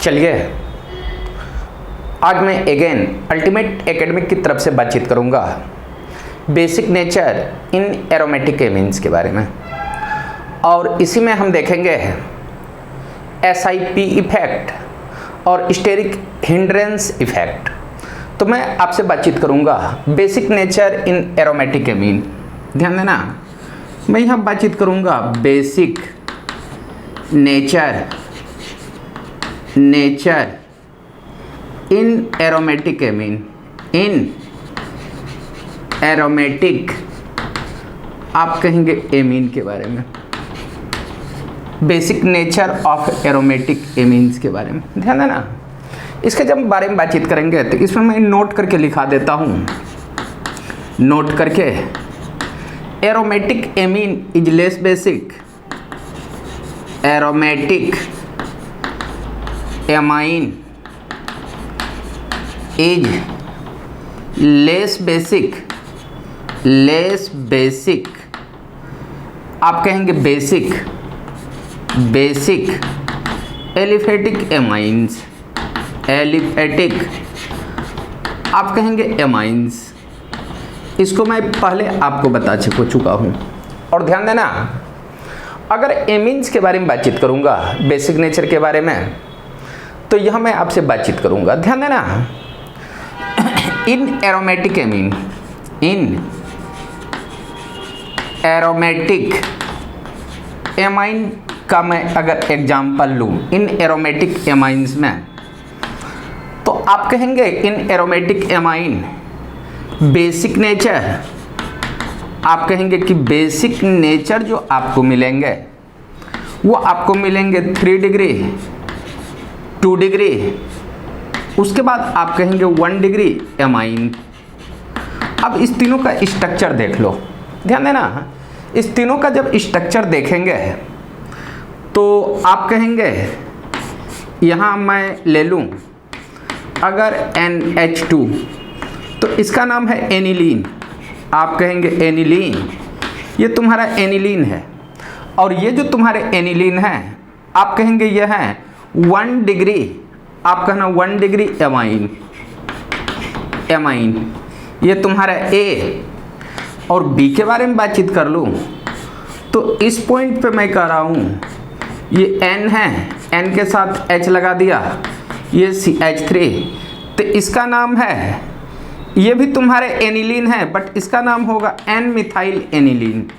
चलिए आज मैं अगेन अल्टीमेट एकेडमिक की तरफ से बातचीत करूंगा basic nature in aromatic amines के बारे में, और इसी में हम देखेंगे SIP इफेक्ट और स्टेरिक हिंड्रेंस इफेक्ट। तो मैं आपसे बातचीत करूंगा basic nature in aromatic amine. ध्यान देना, मैं यहाँ बातचीत करूंगा basic nature in aromatic amine. In aromatic आप कहेंगे एमीन के बारे में, basic nature of aromatic amines के बारे में। ध्यान देना, इसके जब बारे में बातचीत करेंगे तो इसमें मैं नोट करके लिखा देता हूँ। नोट करके, aromatic amine is less basic, aromatic amine is less basic आप कहेंगे बेसिक एलिफेटिक एमाइंस, एलिफेटिक आप कहेंगे एमाइंस। इसको मैं पहले आपको बता चुका हूँ। और ध्यान देना, अगर एमीन्स के बारे में बातचीत करूँगा बेसिक नेचर के बारे में, तो यह मैं आपसे बातचीत करूँगा। ध्यान देना, इन एरोमेटिक एमीन, इन एरोमेटिक एमाइन का मैं अगर एग्जाम्पल लूँ इन एरोमेटिक एमाइंस में, तो आप कहेंगे इन एरोमेटिक एमाइन बेसिक नेचर, आप कहेंगे कि बेसिक नेचर जो आपको मिलेंगे वो आपको मिलेंगे 3 डिग्री, 2 डिग्री, उसके बाद आप कहेंगे 1 डिग्री एमाइन। अब इस तीनों का स्ट्रक्चर देख लो। ध्यान देना, इस तीनों का जब स्ट्रक्चर देखेंगे तो आप कहेंगे, यहाँ मैं ले लूँ अगर NH2 तो इसका नाम है एनिलीन। आप कहेंगे एनिलीन, ये तुम्हारा एनिलीन है, और ये जो तुम्हारे एनिलीन है आप कहेंगे ये है 1 डिग्री, आप कहना 1 डिग्री एमाइन। ये तुम्हारा A और B के बारे में बातचीत कर लूँ तो इस पॉइंट पे मैं कह रहा हूँ ये N है, N के साथ H लगा दिया, ये CH3, तो इसका नाम है, ये भी तुम्हारे एनिलीन है बट इसका नाम होगा N methyl aniline.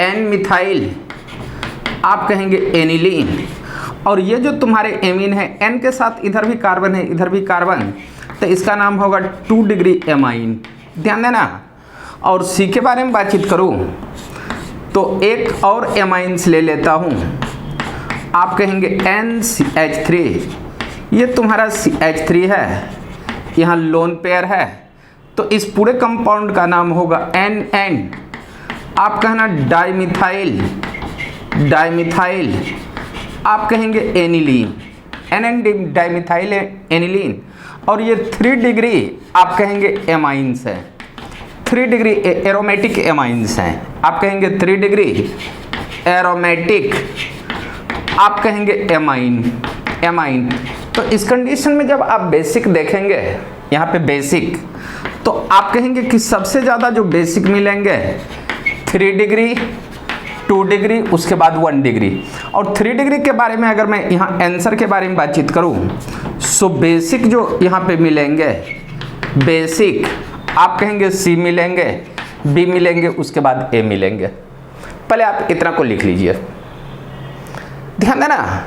N methyl आप कहेंगे एनिलीन। और ये जो तुम्हारे एमीन है N के साथ इधर भी कार्बन है, इधर भी कार्बन, तो इसका नाम होगा 2 डिग्री एमाइन। ध्यान देना, और C के बारे में बातचीत करूँ तो एक और एमाइंस ले लेता हूँ। आप कहेंगे NCH3, ये तुम्हारा CH3 है, यहाँ लोन पेयर है, तो इस पूरे कंपाउंड का नाम होगा NN। आप कहना डाइमिथाइल आप कहेंगे एनिलीन, NN डाइमिथाइल एनिलीन। और ये 3 डिग्री आप कहेंगे एमाइंस है, 3 डिग्री एरोमेटिक एमाइंस हैं। आप कहेंगे 3 डिग्री एरोमेटिक आप कहेंगे एमाइन। तो इस कंडीशन में जब आप बेसिक देखेंगे यहाँ पे बेसिक, तो आप कहेंगे कि सबसे ज़्यादा जो बेसिक मिलेंगे 3 डिग्री, 2 डिग्री, उसके बाद 1 डिग्री। और 3 डिग्री के बारे में अगर मैं यहाँ आंसर के बारे में बातचीत करूँ, सो बेसिक जो यहाँ पे मिलेंगे, बेसिक आप कहेंगे C मिलेंगे, B मिलेंगे, उसके बाद A मिलेंगे। पहले आप इतना को लिख लीजिए। ध्यान देना,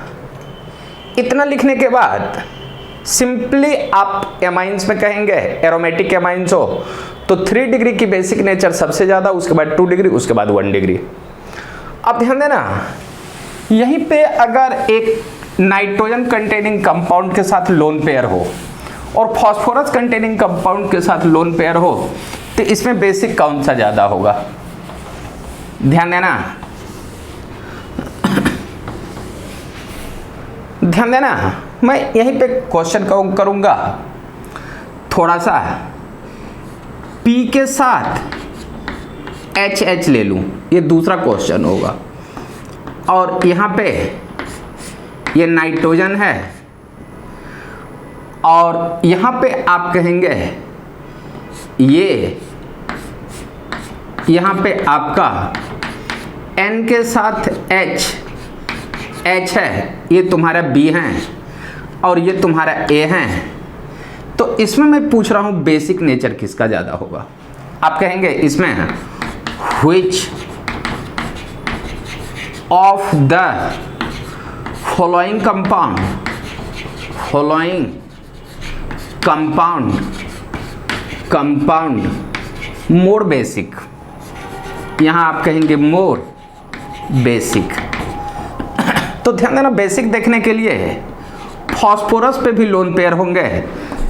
इतना लिखने के बाद सिंपली आप एमाइंस में कहेंगे, एरोमेटिक एमाइंस हो तो 3 डिग्री की बेसिक नेचर सबसे ज़्यादा, उसके बाद 2 डिग्री, उसके बाद 1 डिग्री। अब ध्यान देना, यहीं पे अगर एक नाइट्रोजन कंटेनिंग कंपाउंड के साथ लोन पेयर हो और फॉस्फोरस कंटेनिंग कंपाउंड के साथ लोन पेयर हो, तो इसमें बेसिक कौन सा ज़्यादा होगा? ध्यान देना, ध्यान देना, मैं यहीं पे क्वेश्चन करूँगा थोड़ा सा। P के साथ HH ले लूँ, ये दूसरा क्वेश्चन होगा। और यहाँ पे ये नाइट्रोजन है, और यहाँ पे आप कहेंगे ये यहाँ पे आपका N के साथ H है, ये तुम्हारा B है और ये तुम्हारा A है। तो इसमें मैं पूछ रहा हूँ बेसिक नेचर किसका ज़्यादा होगा। आप कहेंगे इसमें which of the following compound more basic, यहाँ आप कहेंगे more basic। तो ध्यान देना, बेसिक देखने के लिए फॉस्फोरस पे भी लोन पेयर होंगे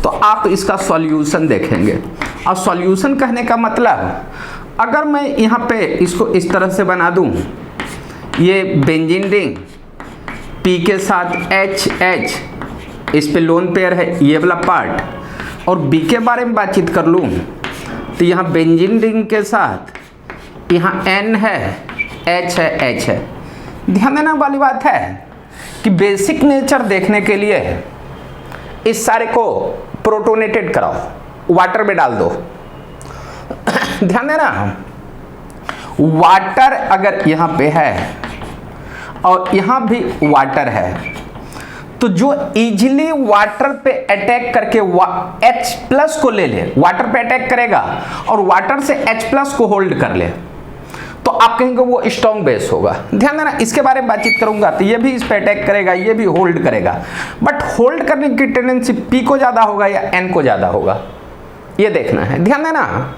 तो आप इसका सॉल्यूशन देखेंगे। और सॉल्यूशन कहने का मतलब, अगर मैं यहाँ पे इसको इस तरह से बना दूँ, ये बेंजीन रिंग P के साथ H, इस पे लोन पेयर है ये वाला पार्ट, और B के बारे में बातचीत कर लूँ तो यहाँ बेंजीन रिंग के साथ यहाँ N है, H है। ध्यान देने वाली बात है कि बेसिक नेचर देखने के लिए इस सारे को प्रोटोनेटेड कराओ, वाटर में डाल दो। ध्यान देना, वाटर अगर यहाँ पे है और यहाँ भी वाटर है तो जो इजीली वाटर पे अटैक करके H+ को ले ले, वाटर पे अटैक करेगा और वाटर से H+ को होल्ड कर ले, तो आप कहेंगे वो स्ट्रॉन्ग बेस होगा। ध्यान देना, इसके बारे में बातचीत करूंगा तो ये भी इस पे अटैक करेगा, ये भी होल्ड करेगा, बट होल्ड करने की टेंडेंसी P को ज़्यादा होगा या N को ज़्यादा होगा, ये देखना है। ध्यान देना,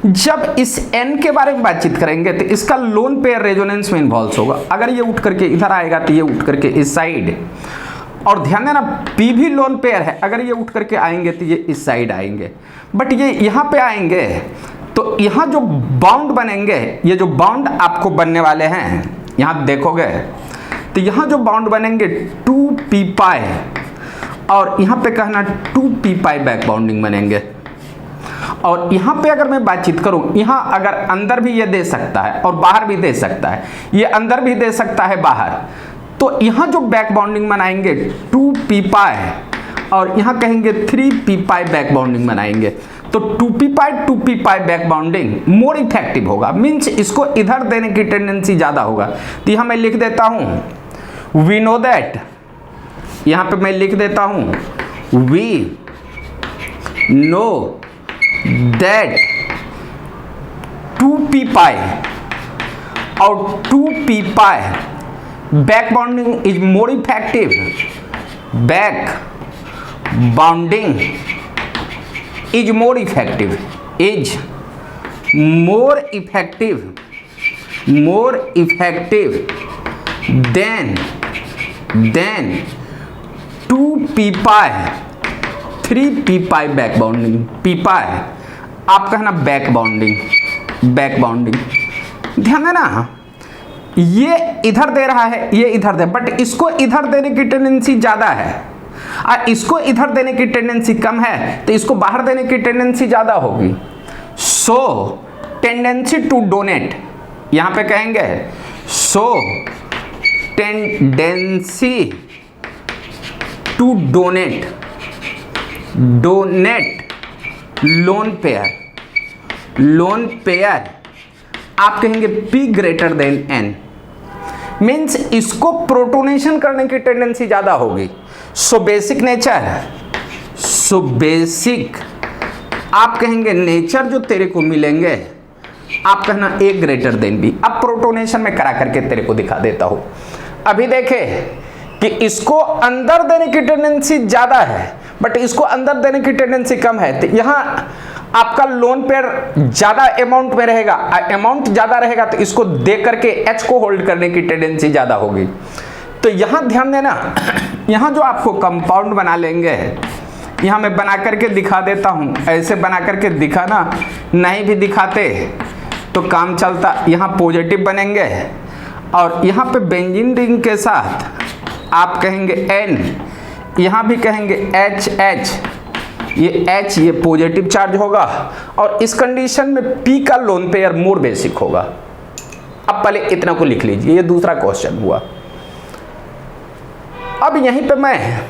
जब इस N के बारे में बातचीत करेंगे तो इसका लोन पेयर रेजोनेंस में इन्वॉल्व होगा। अगर ये उठ करके इधर आएगा तो ये उठ करके इस साइड, और ध्यान देना P भी लोन पेयर है, अगर ये उठ करके आएंगे तो ये इस साइड आएंगे, बट ये यहाँ पे आएंगे तो यहाँ जो बाउंड बनेंगे, ये जो बाउंड आपको बनने वाले हैं, यहाँ देखोगे तो यहाँ जो बाउंड बनेंगे 2p पाई, और यहाँ पे कहना 2p पाई बैक बाउंडिंग बनेंगे। और यहाँ पे अगर मैं बातचीत करूँ, यहाँ अगर अंदर भी ये दे सकता है और बाहर भी दे सकता है, ये अंदर भी दे सकता है बाहर, तो यहाँ जो बैक बाउंडिंग बनाएंगे 2p पाई, और यहाँ कहेंगे 3p पाई बैक बाउंडिंग बनाएंगे। तो 2p पाई बैक बाउंडिंग मोर इफेक्टिव होगा, मीन्स इसको इधर देने की टेंडेंसी ज़्यादा होगा। तो यहाँ मैं लिख देता हूँ वी नो दैट, यहाँ पे मैं लिख देता हूँ वी नो दैट 2p पाई और 2p pi back bounding is more effective, back bounding is more effective than 2p pi 3p pi back bounding. p पाई आप कहना बैक बाउंडिंग। ध्यान देना, ये इधर दे रहा है, ये इधर दे, बट इसको इधर देने की टेंडेंसी ज़्यादा है और इसको इधर देने की टेंडेंसी कम है, तो इसको बाहर देने की टेंडेंसी ज़्यादा होगी। सो टेंडेंसी टू डोनेट, यहाँ पे कहेंगे so tendency to donate lone pair आप कहेंगे P greater than N, means इसको प्रोटोनेशन करने की टेंडेंसी ज़्यादा होगी। सो बेसिक आप कहेंगे नेचर जो तेरे को मिलेंगे, आप कहना A ग्रेटर देन B। अब प्रोटोनेशन में करा करके तेरे को दिखा देता हूँ। अभी देखे कि इसको अंदर देने की टेंडेंसी ज़्यादा है बट इसको अंदर देने की टेंडेंसी कम है, तो यहाँ आपका लोन पेयर ज़्यादा अमाउंट में रहेगा, अमाउंट ज़्यादा रहेगा तो इसको दे करके H को होल्ड करने की टेंडेंसी ज़्यादा होगी। तो यहाँ ध्यान देना, यहाँ जो आपको कंपाउंड बना लेंगे, यहाँ मैं बना करके दिखा देता हूँ, ऐसे बना करके दिखाना, नहीं भी दिखाते तो काम चलता। यहाँ पॉजिटिव बनेंगे और यहाँ पे बेंजीन रिंग के साथ आप कहेंगे N, यहाँ भी कहेंगे H, ये H ये पॉजिटिव चार्ज होगा और इस कंडीशन में P का लोन पेयर मोर बेसिक होगा। अब पहले इतना को लिख लीजिए, ये दूसरा क्वेश्चन हुआ। अब यहीं पे मैं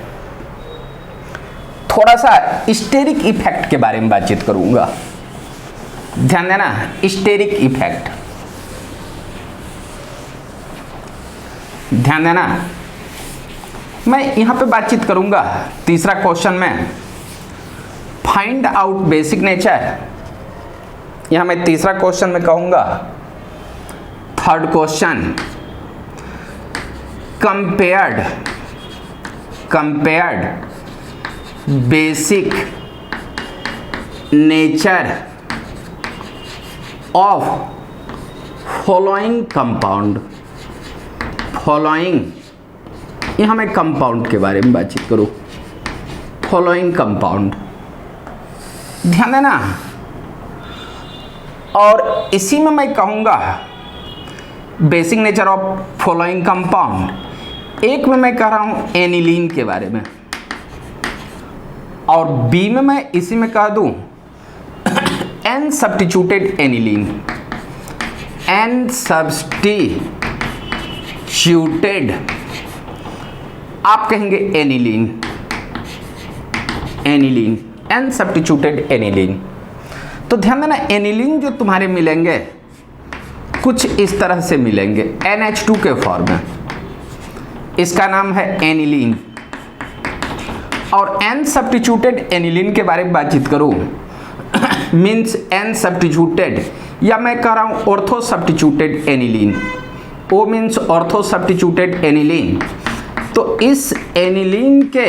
थोड़ा सा स्टेरिक इफेक्ट के बारे में बातचीत करूंगा। ध्यान देना, स्टेरिक इफेक्ट, ध्यान देना। मैं यहां पे बातचीत करूंगा तीसरा क्वेश्चन में फाइंड आउट बेसिक नेचर। यहां मैं तीसरा क्वेश्चन में कहूंगा, third question compared basic nature of following compound. Following, यहां मैं कंपाउंड के बारे में बातचीत करूं, फॉलोइंग कंपाउंड, ध्यान देना। और इसी में मैं कहूंगा basic nature of following compound. एक में मैं कह रहा हूं एनिलीन के बारे में, और बी में मैं इसी में कह दूं N substituted aniline. N substituted आप कहेंगे aniline, aniline, N substituted aniline. तो ध्यान देना, एनिलीन जो तुम्हारे मिलेंगे कुछ इस तरह से मिलेंगे NH2 के फॉर्म में, इसका नाम है एनिलीन। और एन सब्स्टिट्यूटेड एनिलीन के बारे में बातचीत करूं मीन्स एन सब्स्टिट्यूटेड, या मैं कह रहा हूं ortho substituted aniline. O means ortho substituted aniline. तो इस एनिलीन के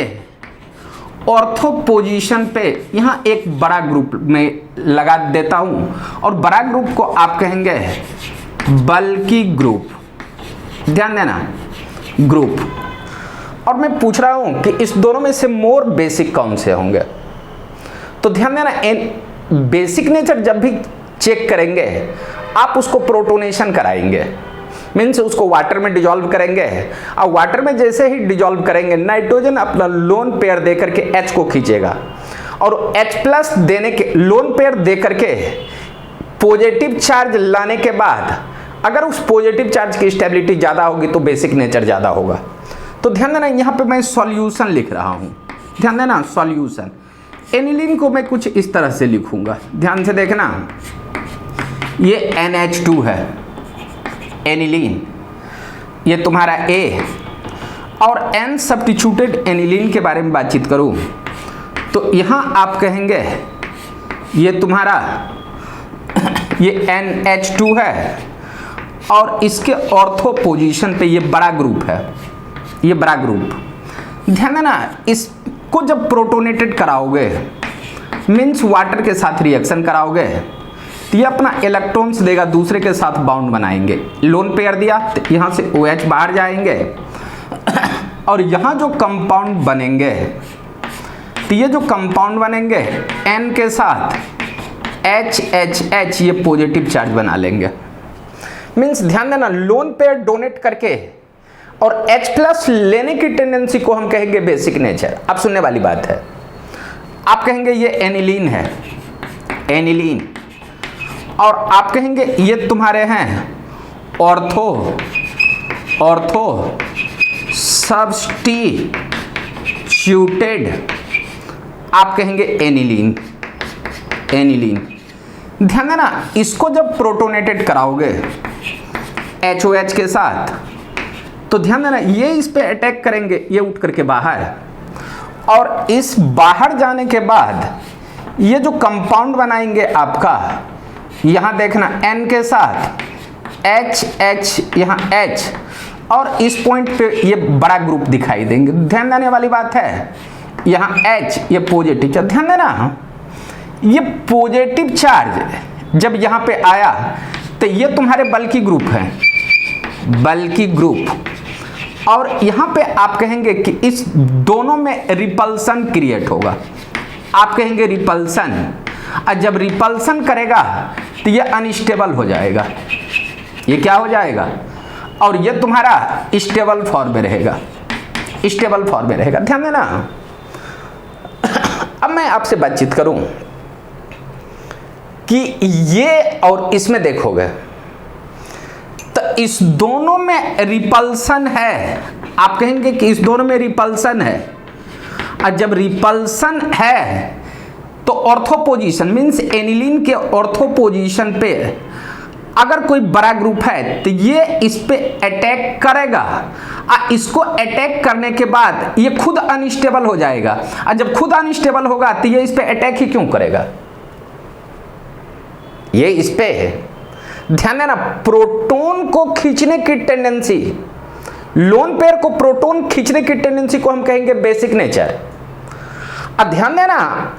ऑर्थो पोजीशन पे यहां एक बड़ा ग्रुप में लगा देता हूं, और बड़ा ग्रुप को आप कहेंगे बल्कि ग्रुप। ध्यान देना, ग्रुप। और मैं पूछ रहा हूं कि इस दोनों में से मोर बेसिक कौन से होंगे। तो ध्यान देना, बेसिक नेचर जब भी चेक करेंगे आप उसको प्रोटोनेशन कराएंगे, मीन्स उसको वाटर में डिजॉल्व करेंगे, और वाटर में जैसे ही डिजॉल्व करेंगे नाइट्रोजन अपना लोन पेयर दे करके H को खींचेगा, और H+ देने के लोन पेयर दे करके पॉजिटिव चार्ज लाने के बाद अगर उस पॉजिटिव चार्ज की स्टेबिलिटी ज़्यादा होगी तो बेसिक नेचर ज़्यादा होगा। तो ध्यान देना, यहाँ पे मैं सॉल्यूशन लिख रहा हूँ, ध्यान देना सॉल्यूशन। एनिलीन को मैं कुछ इस तरह से लिखूंगा, ध्यान से देखना। ये NH2 है एनिलीन, ये तुम्हारा A। और N सब्स्टिट्यूटेड एनिलीन के बारे में बातचीत करूं तो यहां आप कहेंगे ये तुम्हारा ये NH2 है, और इसके ऑर्थो पोजीशन पे ये बड़ा ग्रुप है, ये बड़ा ग्रुप। ध्यान देना, इसको जब प्रोटोनेटेड कराओगे मीन्स वाटर के साथ रिएक्शन कराओगे तो ये अपना इलेक्ट्रॉन्स देगा, दूसरे के साथ बाउंड बनाएंगे। लोन पेयर दिया तो यहाँ से OH बाहर जाएंगे, और यहाँ जो कंपाउंड बनेंगे तो ये जो कंपाउंड बनेंगे N के साथ HH ये पॉजिटिव चार्ज बना लेंगे। मीन्स ध्यान देना, लोन पेयर डोनेट करके और H+ लेने की टेंडेंसी को हम कहेंगे बेसिक नेचर। अब सुनने वाली बात है, आप कहेंगे ये एनिलीन है, एनिलीन, और आप कहेंगे ये तुम्हारे हैं ऑर्थो सब्स्टिट्यूटेड, आप कहेंगे एनिलीन, एनिलीन। ध्यान देना, इसको जब प्रोटोनेटेड कराओगे HOH के साथ तो ध्यान देना ये इस पे अटैक करेंगे, ये उठ करके बाहर, और इस बाहर जाने के बाद ये जो कंपाउंड बनाएंगे आपका, यहां देखना N के साथ HH, यहां H, और इस पॉइंट पे ये बड़ा ग्रुप दिखाई देंगे। ध्यान देने वाली बात है, यहां H ये पॉजिटिव चार्ज, ध्यान देना ये पॉजिटिव चार्ज जब यहां पे आया तो ये तुम्हारे बल्कि ग्रुप है, बल्कि ग्रुप। और यहां पे आप कहेंगे कि इस दोनों में रिपल्सन क्रिएट होगा, आप कहेंगे रिपल्सन, और जब रिपल्सन करेगा तो ये अनस्टेबल हो जाएगा, ये क्या हो जाएगा, और ये तुम्हारा स्टेबल फॉर्म में रहेगा, स्टेबल फॉर्म में रहेगा। ध्यान देना, अब मैं आपसे बातचीत करूं कि ये और इसमें देखोगे तो इस दोनों में रिपल्सन है, आप कहेंगे कि इस दोनों में रिपल्सन है, और जब रिपल्सन है तो ऑर्थो पोजीशन मीन्स एनिलीन के ऑर्थो पोजीशन पे अगर कोई बड़ा ग्रुप है तो ये इस पे अटैक करेगा और इसको अटैक करने के बाद ये खुद अनस्टेबल हो जाएगा, और जब खुद अनस्टेबल होगा तो ये इस पे अटैक ही क्यों करेगा? ये इस पे है, ध्यान देना, प्रोटॉन को खींचने की टेंडेंसी, लोन पेयर को प्रोटॉन खींचने की टेंडेंसी को हम कहेंगे बेसिक नेचर। अब ध्यान देना,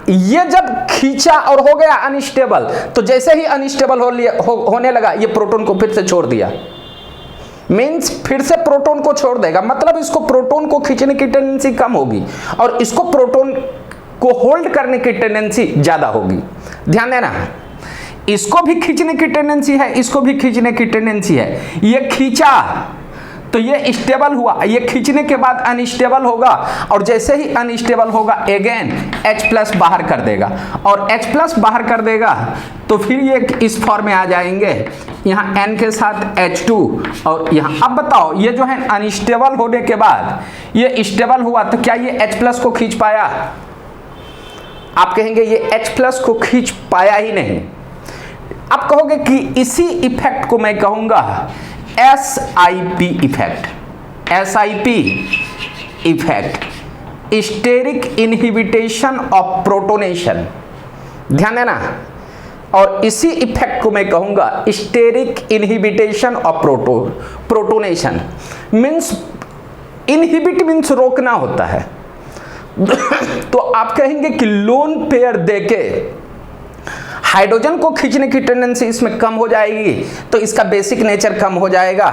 ये जब खींचा और हो गया अनस्टेबल, तो जैसे ही अनस्टेबल होने लगा ये प्रोटॉन को फिर से छोड़ दिया, मीन्स फिर से प्रोटॉन को छोड़ देगा, मतलब इसको प्रोटॉन को खींचने की टेंडेंसी कम होगी और इसको प्रोटॉन को होल्ड करने की टेंडेंसी ज्यादा होगी। ध्यान देना, इसको भी खींचने की टेंडेंसी है, इसको भी खींचने की टेंडेंसी है। ये खींचा तो ये स्टेबल हुआ, ये खींचने के बाद अनस्टेबल होगा और जैसे ही अनस्टेबल होगा अगेन H+ बाहर कर देगा, और H+ बाहर कर देगा तो फिर ये इस फॉर्म में आ जाएंगे, यहाँ N के साथ H2 और यहाँ। अब बताओ, ये जो है अनस्टेबल होने के बाद ये स्टेबल हुआ तो क्या ये H+ को खींच पाया? आप कहेंगे ये H+ को खींच पाया ही नहीं। आप कहोगे कि इसी इफेक्ट को मैं कहूंगा SIP effect, SIP effect, steric inhibition of protonation. ध्यान देना, और इसी इफेक्ट को मैं कहूंगा steric inhibition of protonation. Means inhibit means रोकना होता है। तो आप कहेंगे कि लोन पेयर देके हाइड्रोजन को खींचने की टेंडेंसी इसमें कम हो जाएगी, तो इसका बेसिक नेचर कम हो जाएगा,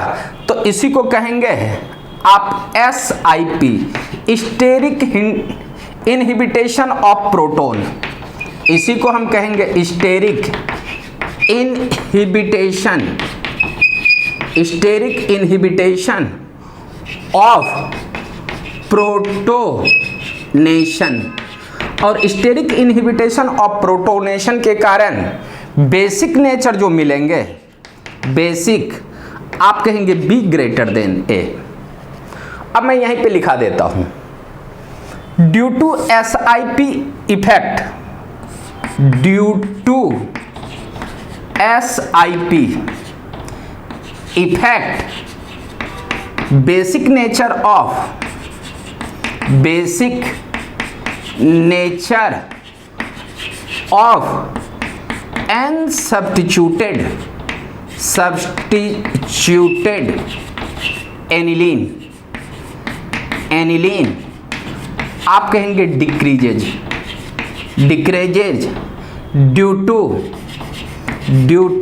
तो इसी को कहेंगे आप SIP, steric inhibition of proton. इसी को हम कहेंगे स्टेरिक इनहिबिटेशन ऑफ प्रोटोनेशन। और स्टेरिक इनहिबिटेशन ऑफ प्रोटोनेशन के कारण बेसिक नेचर जो मिलेंगे, बेसिक आप कहेंगे B ग्रेटर देन A। अब मैं यहीं पे लिखा देता हूं, due to SIP effect, due to SIP effect, basic nature of unsubstituted aniline आप कहेंगे decreases due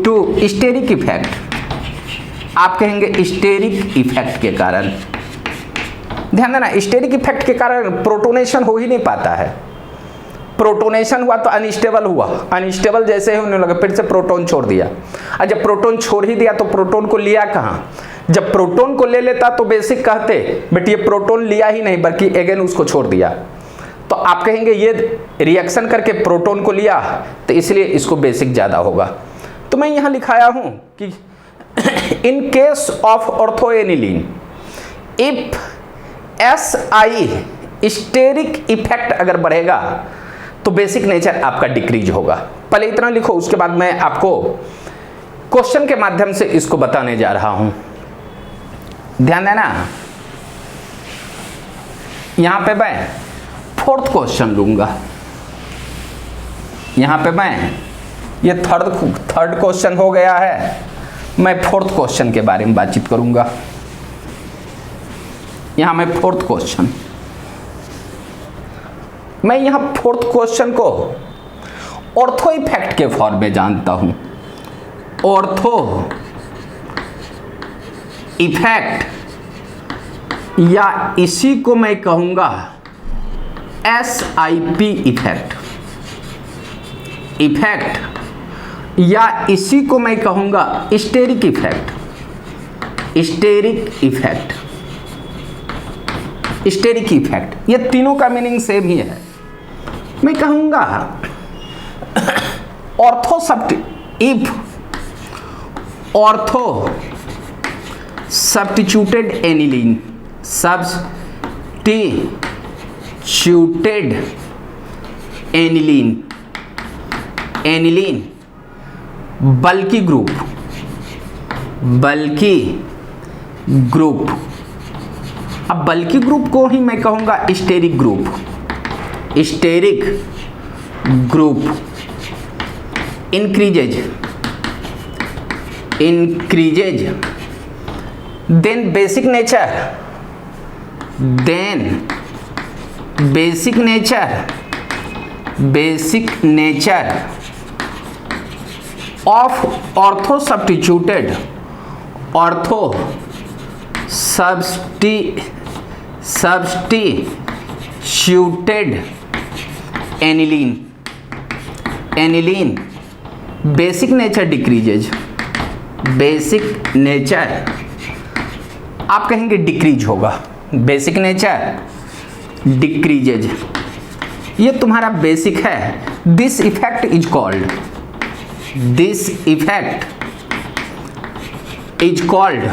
to steric effect, आप कहेंगे स्टेरिक इफेक्ट के कारण। ध्यान देना, स्टेरिक इफेक्ट के कारण प्रोटोनेशन हो ही नहीं पाता है। प्रोटोनेशन हुआ तो अनस्टेबल हुआ, अनस्टेबल जैसे ही होने लगा फिर से प्रोटॉन छोड़ दिया, और जब प्रोटॉन छोड़ ही दिया तो प्रोटॉन को लिया कहाँ? जब प्रोटॉन को ले लेता तो बेसिक कहते, बट ये प्रोटॉन लिया ही नहीं बल्कि अगेन उसको छोड़ दिया, तो आप कहेंगे ये रिएक्शन करके प्रोटॉन को लिया तो इसलिए इसको बेसिक ज़्यादा होगा। तो मैं यहाँ लिखाया हूँ कि in case of orthoaniline if SI steric effect अगर बढ़ेगा तो बेसिक नेचर आपका डिक्रीज होगा। पहले इतना लिखो, उसके बाद मैं आपको क्वेश्चन के माध्यम से इसको बताने जा रहा हूं। ध्यान देना, यहां पे मैं 4th क्वेश्चन लूंगा, यहां पे मैं ये थर्ड क्वेश्चन हो गया है, मैं 4th क्वेश्चन के बारे में बातचीत करूंगा। यहां मैं 4th क्वेश्चन, मैं यहां 4th क्वेश्चन को ऑर्थो इफेक्ट के फॉर्म में जानता हूं। ऑर्थो इफेक्ट, या इसी को मैं कहूंगा SIP इफेक्ट, या इसी को मैं कहूंगा स्टेरिक इफेक्ट, स्टेरिक इफेक्ट। ये तीनों का मीनिंग सेम ही है। मैं कहूंगा ortho substituted aniline, substituted substituted aniline, aniline bulky group, bulky group. अब बल्कि ग्रुप को ही मैं कहूँगा steric group, steric group. Increases, increases, then basic nature, then basic nature, basic nature of ortho substituted, ortho substituted aniline, aniline basic nature decreases, basic nature आप कहेंगे decrease होगा, basic nature decreases, ये तुम्हारा basic है। This effect is called, this effect is called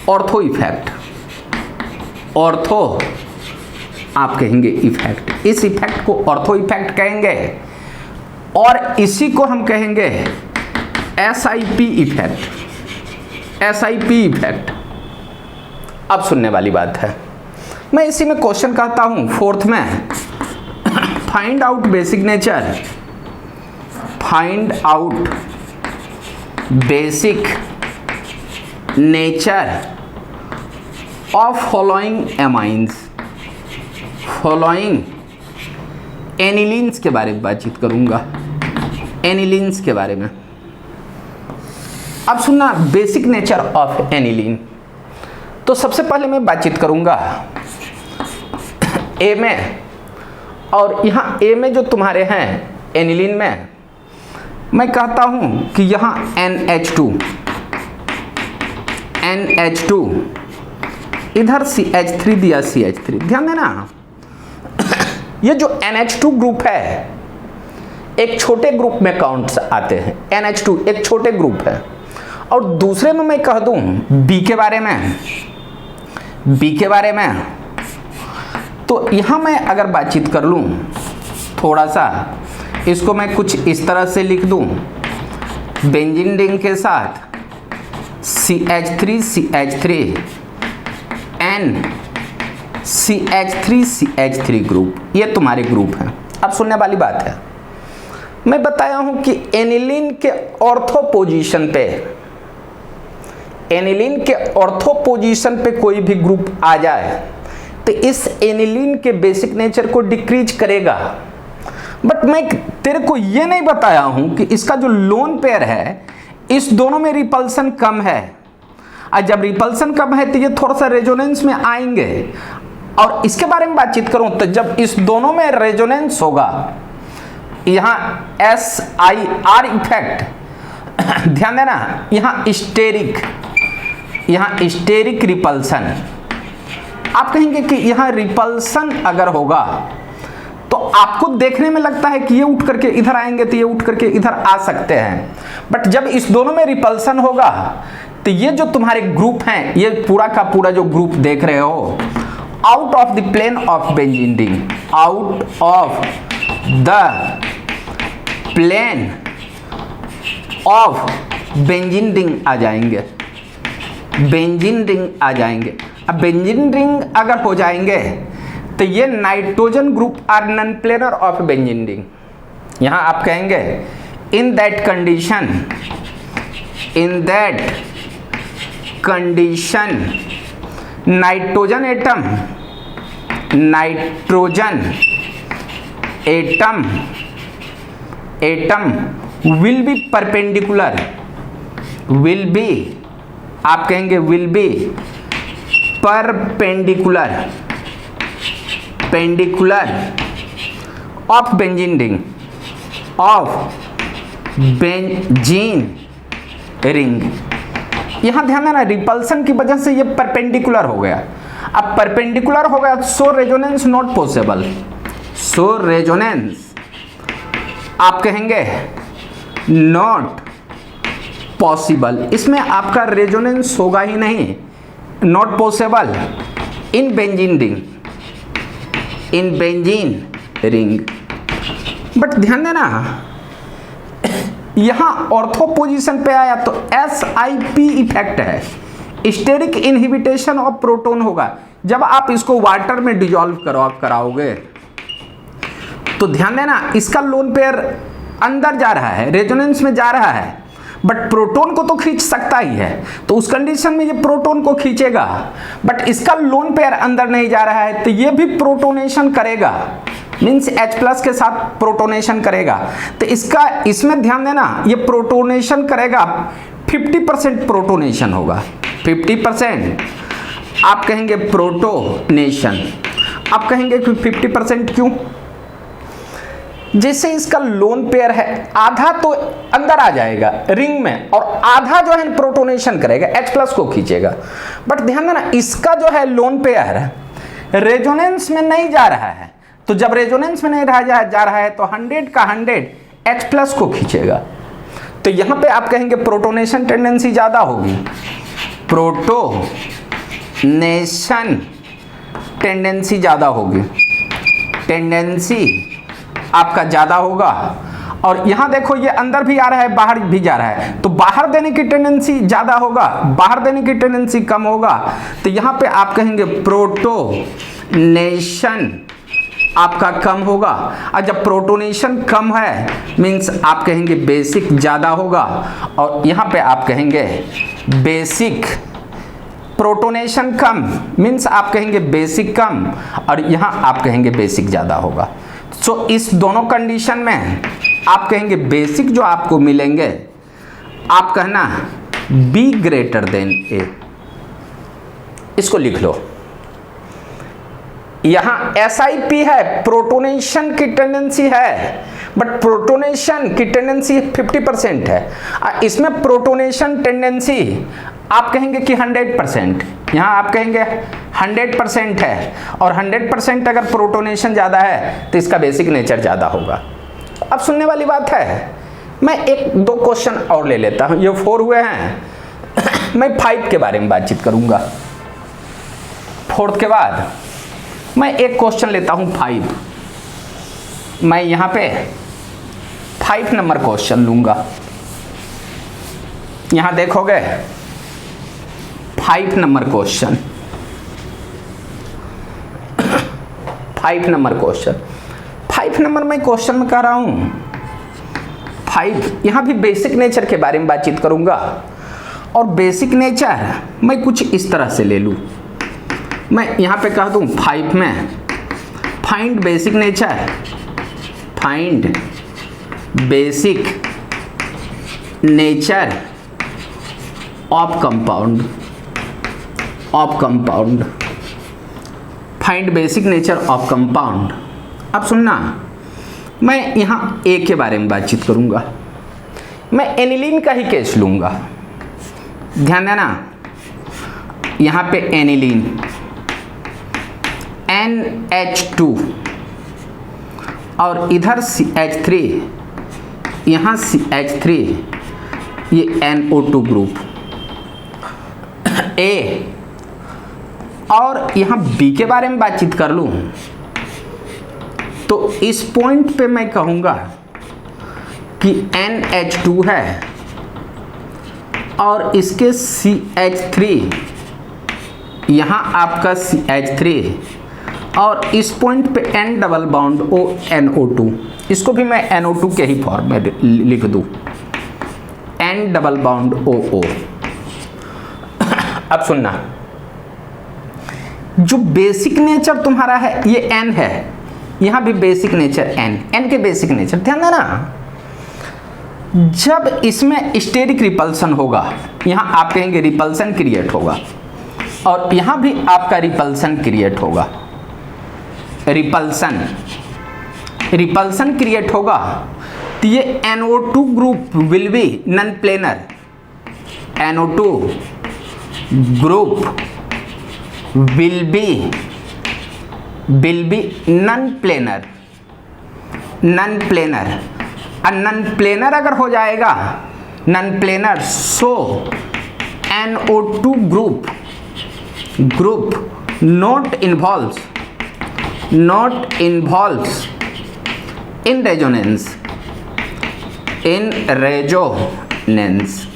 ortho effect, ortho आप कहेंगे effect, इस effect को ऑर्थो इफेक्ट कहेंगे और इसी को हम कहेंगे SIP इफेक्ट, SIP इफेक्ट। अब सुनने वाली बात है, मैं इसी में क्वेश्चन कहता हूं फोर्थ में, find out basic nature, find out basic nature of following amines, following anilines के बारे में बातचीत करूंगा, एनिलीन्स के बारे में। अब सुनना बेसिक नेचर ऑफ एनिलीन। तो सबसे पहले मैं बातचीत करूंगा ए में, और यहाँ ए में जो तुम्हारे हैं एनिलीन में, मैं कहता हूं कि यहाँ NH2, NH2 इधर CH3 दिया, CH3 ध्यान देना। ये जो NH2 ग्रुप है एक छोटे ग्रुप में काउंट्स आते हैं, NH2 एक छोटे ग्रुप है। और दूसरे में मैं कह दूं B के बारे में, B के बारे में, तो यहाँ मैं अगर बातचीत कर लूँ थोड़ा सा, इसको मैं कुछ इस तरह से लिख दूँ, बेंजीन रिंग के साथ CH3 CH3 N CH3 CH3 group, ये तुम्हारे ग्रुप हैं। अब सुनने वाली बात है, मैं बताया हूं कि एनिलीन के ऑर्थो पोजीशन पे, एनिलीन के ऑर्थो पोजीशन पे कोई भी ग्रुप आ जाए तो इस एनिलीन के बेसिक नेचर को डिक्रीज करेगा। बट मैं तेरे को ये नहीं बताया हूं कि इसका जो लोन पेयर है इस दोनों में रिपल्सन कम है, और जब रिपल्सन कम है तो ये थोड़ा सा रेजोनेंस में आएंगे। और इसके बारे में बातचीत करूं तो जब इस दोनों में रेजोनेंस होगा, यहाँ SIR इफेक्ट, ध्यान देना, यहाँ स्टेरिक, यहाँ स्टेरिक रिपल्सन। आप कहेंगे कि यहाँ रिपल्सन अगर होगा तो आपको देखने में लगता है कि ये उठ करके इधर आएंगे तो ये उठ करके इधर आ सकते हैं, बट जब इस दोनों में रिपल्सन होगा तो ये जो तुम्हारे ग्रुप हैं, ये पूरा का पूरा जो ग्रुप देख रहे हो, out of the plane of benzene ring, out of the plane of benzene ring आ जाएंगे, बेंजीन रिंग आ जाएंगे। अब बेंजीन रिंग अगर हो जाएंगे तो ये nitrogen group are non planar of benzene ring. यहां आप कहेंगे in that condition, in that condition nitrogen atom, nitrogen atom, atom will be perpendicular, will be आप कहेंगे will be perpendicular, pendicular of benzene ring, of benzene ring. यहां ध्यान देना, repulsion की वजह से ये परपेंडिकुलर हो गया। अब परपेंडिकुलर हो गया, so resonance not possible, so resonance आप कहेंगे नॉट पॉसिबल, इसमें आपका रेजोनेंस होगा ही नहीं, not possible in benzene ring, in benzene ring. But ध्यान देना यहां ऑर्थो पोजीशन पे आया तो SiP इफेक्ट है, स्टेरिक इनहिबिटेशन ऑफ प्रोटॉन होगा। जब आप इसको वाटर में डिजॉल्व कराओगे तो ध्यान देना इसका लोन पेयर अंदर जा रहा है, रेजोनेंस में जा रहा है, बट प्रोटॉन को तो खींच सकता ही है, तो उस कंडीशन में ये प्रोटॉन को खींचेगा, बट इसका लोन पेयर अंदर नहीं जा रहा है तो ये भी प्रोटोनेशन करेगा, मीन्स H+ के साथ प्रोटोनेशन करेगा। तो इसका इसमें ध्यान देना ये प्रोटोनेशन करेगा, 50% प्रोटोनेशन होगा, 50%। आप कहेंगे प्रोटोनेशन, आप कहेंगे कि 50% क्यों? जैसे इसका लोन पेयर है आधा तो अंदर आ जाएगा रिंग में और आधा जो है प्रोटोनेशन करेगा, H+ को खींचेगा। बट ध्यान देना इसका जो है लोन पेयर रेजोनेंस में नहीं जा रहा है, तो जब रेजोनेंस में नहीं जा रहा है तो 100 का 100 H+ को खींचेगा। तो यहां पे आप कहेंगे प्रोटोनेशन टेंडेंसी ज्यादा होगी, प्रोटोनेशन टेंडेंसी ज्यादा होगी, टेंडेंसी आपका ज्यादा होगा। और यहां देखो ये अंदर भी आ रहा है बाहर भी जा रहा है, तो बाहर देने की टेंडेंसी ज्यादा होगा, बाहर देने की टेंडेंसी कम होगा। तो यहां पे आप कहेंगे प्रोटोनेशन आपका कम होगा। और जब प्रोटोनेशन कम है मीन्स आप कहेंगे बेसिक ज्यादा होगा, और यहां पे आप कहेंगे बेसिक, प्रोटोनेशन कम मीन्स आप कहेंगे बेसिक कम, और यहां आप कहेंगे बेसिक ज्यादा होगा। सो इस दोनों कंडीशन में आप कहेंगे बेसिक जो आपको मिलेंगे आप कहना B ग्रेटर देन A। इसको लिख लो, यहां SiP है, प्रोटोनेशन की टेंडेंसी है, बट प्रोटोनेशन की टेंडेंसी 50% है, इसमें प्रोटोनेशन टेंडेंसी आप कहेंगे कि 100%, यहां आप कहेंगे 100% है, और 100% अगर प्रोटोनेशन ज्यादा है तो इसका बेसिक नेचर ज्यादा होगा। अब सुनने वाली बात है, मैं 1-2 क्वेश्चन और ले लेता हूं, ये 4 हुए हैं, मैं 5 के बारे में बातचीत करूंगा। 4th के बाद मैं एक क्वेश्चन लेता हूं 5, मैं यहां पे 5 नंबर क्वेश्चन लूंगा। यहां देखोगे 5 number question, 5 number question, 5 number में क्वेश्चन में कह रहा हूं 5, यहां भी बेसिक नेचर के बारे में बातचीत करूंगा। और बेसिक नेचर मैं कुछ इस तरह से ले लूं, मैं यहां पे कह दूं 5 में find basic nature, find basic nature of compound, of compound, find basic nature of compound. अब सुनना, मैं यहां A के बारे में बातचीत करूंगा, मैं एनिलीन का ही केस लूंगा। ध्यान देना यहां पे एनिलीन NH2 और इधर CH3, यहां CH3, ये NO2 ग्रुप A, और यहां B के बारे में बातचीत कर लूं तो इस पॉइंट पे मैं कहूंगा कि NH2 है और इसके CH3, यहां आपका CH3, और इस पॉइंट पे N double bond O NO2, इसको भी मैं NO2 के ही फॉर्म में लिख दूं, N डबल बॉन्ड OO। अब सुनना, जो बेसिक नेचर तुम्हारा है ये N है, यहां भी बेसिक नेचर N के बेसिक नेचर ध्यान देना। जब इसमें स्टेरिक रिपल्सन होगा, यहां आप कहेंगे रिपल्सन क्रिएट होगा, और यहां भी आपका रिपल्सन क्रिएट होगा, रिपल्सन क्रिएट होगा, तो ये NO2 group will be non planar, NO2 group will be non planar, non planar. Non planar अगर हो जाएगा, non planar, so NO2 group not involves not involves in resonance, in resonance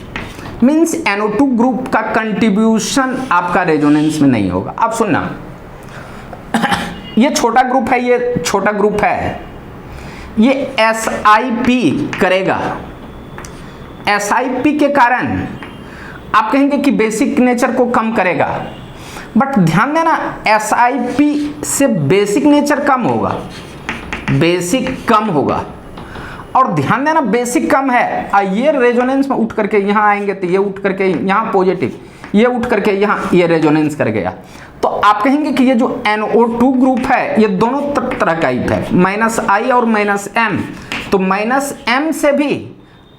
means NO2 group का contribution आपका resonance में नहीं होगा। अब सुनना, ये छोटा ग्रुप है, ये छोटा ग्रुप है, ये SIP करेगा। SIP के कारण आप कहेंगे कि बेसिक नेचर को कम करेगा, बट ध्यान देना SIP से बेसिक नेचर कम होगा, बेसिक कम होगा। और ध्यान देना बेसिक कम है, ये रेजोनेंस में उठ करके यहाँ आएंगे तो ये उठ करके यहाँ पॉजिटिव, ये उठ करके यहाँ ये रेजोनेंस कर गया। तो आप कहेंगे कि ये जो NO2 ग्रुप है ये दोनों तरह का है, -I और -M। तो -M से भी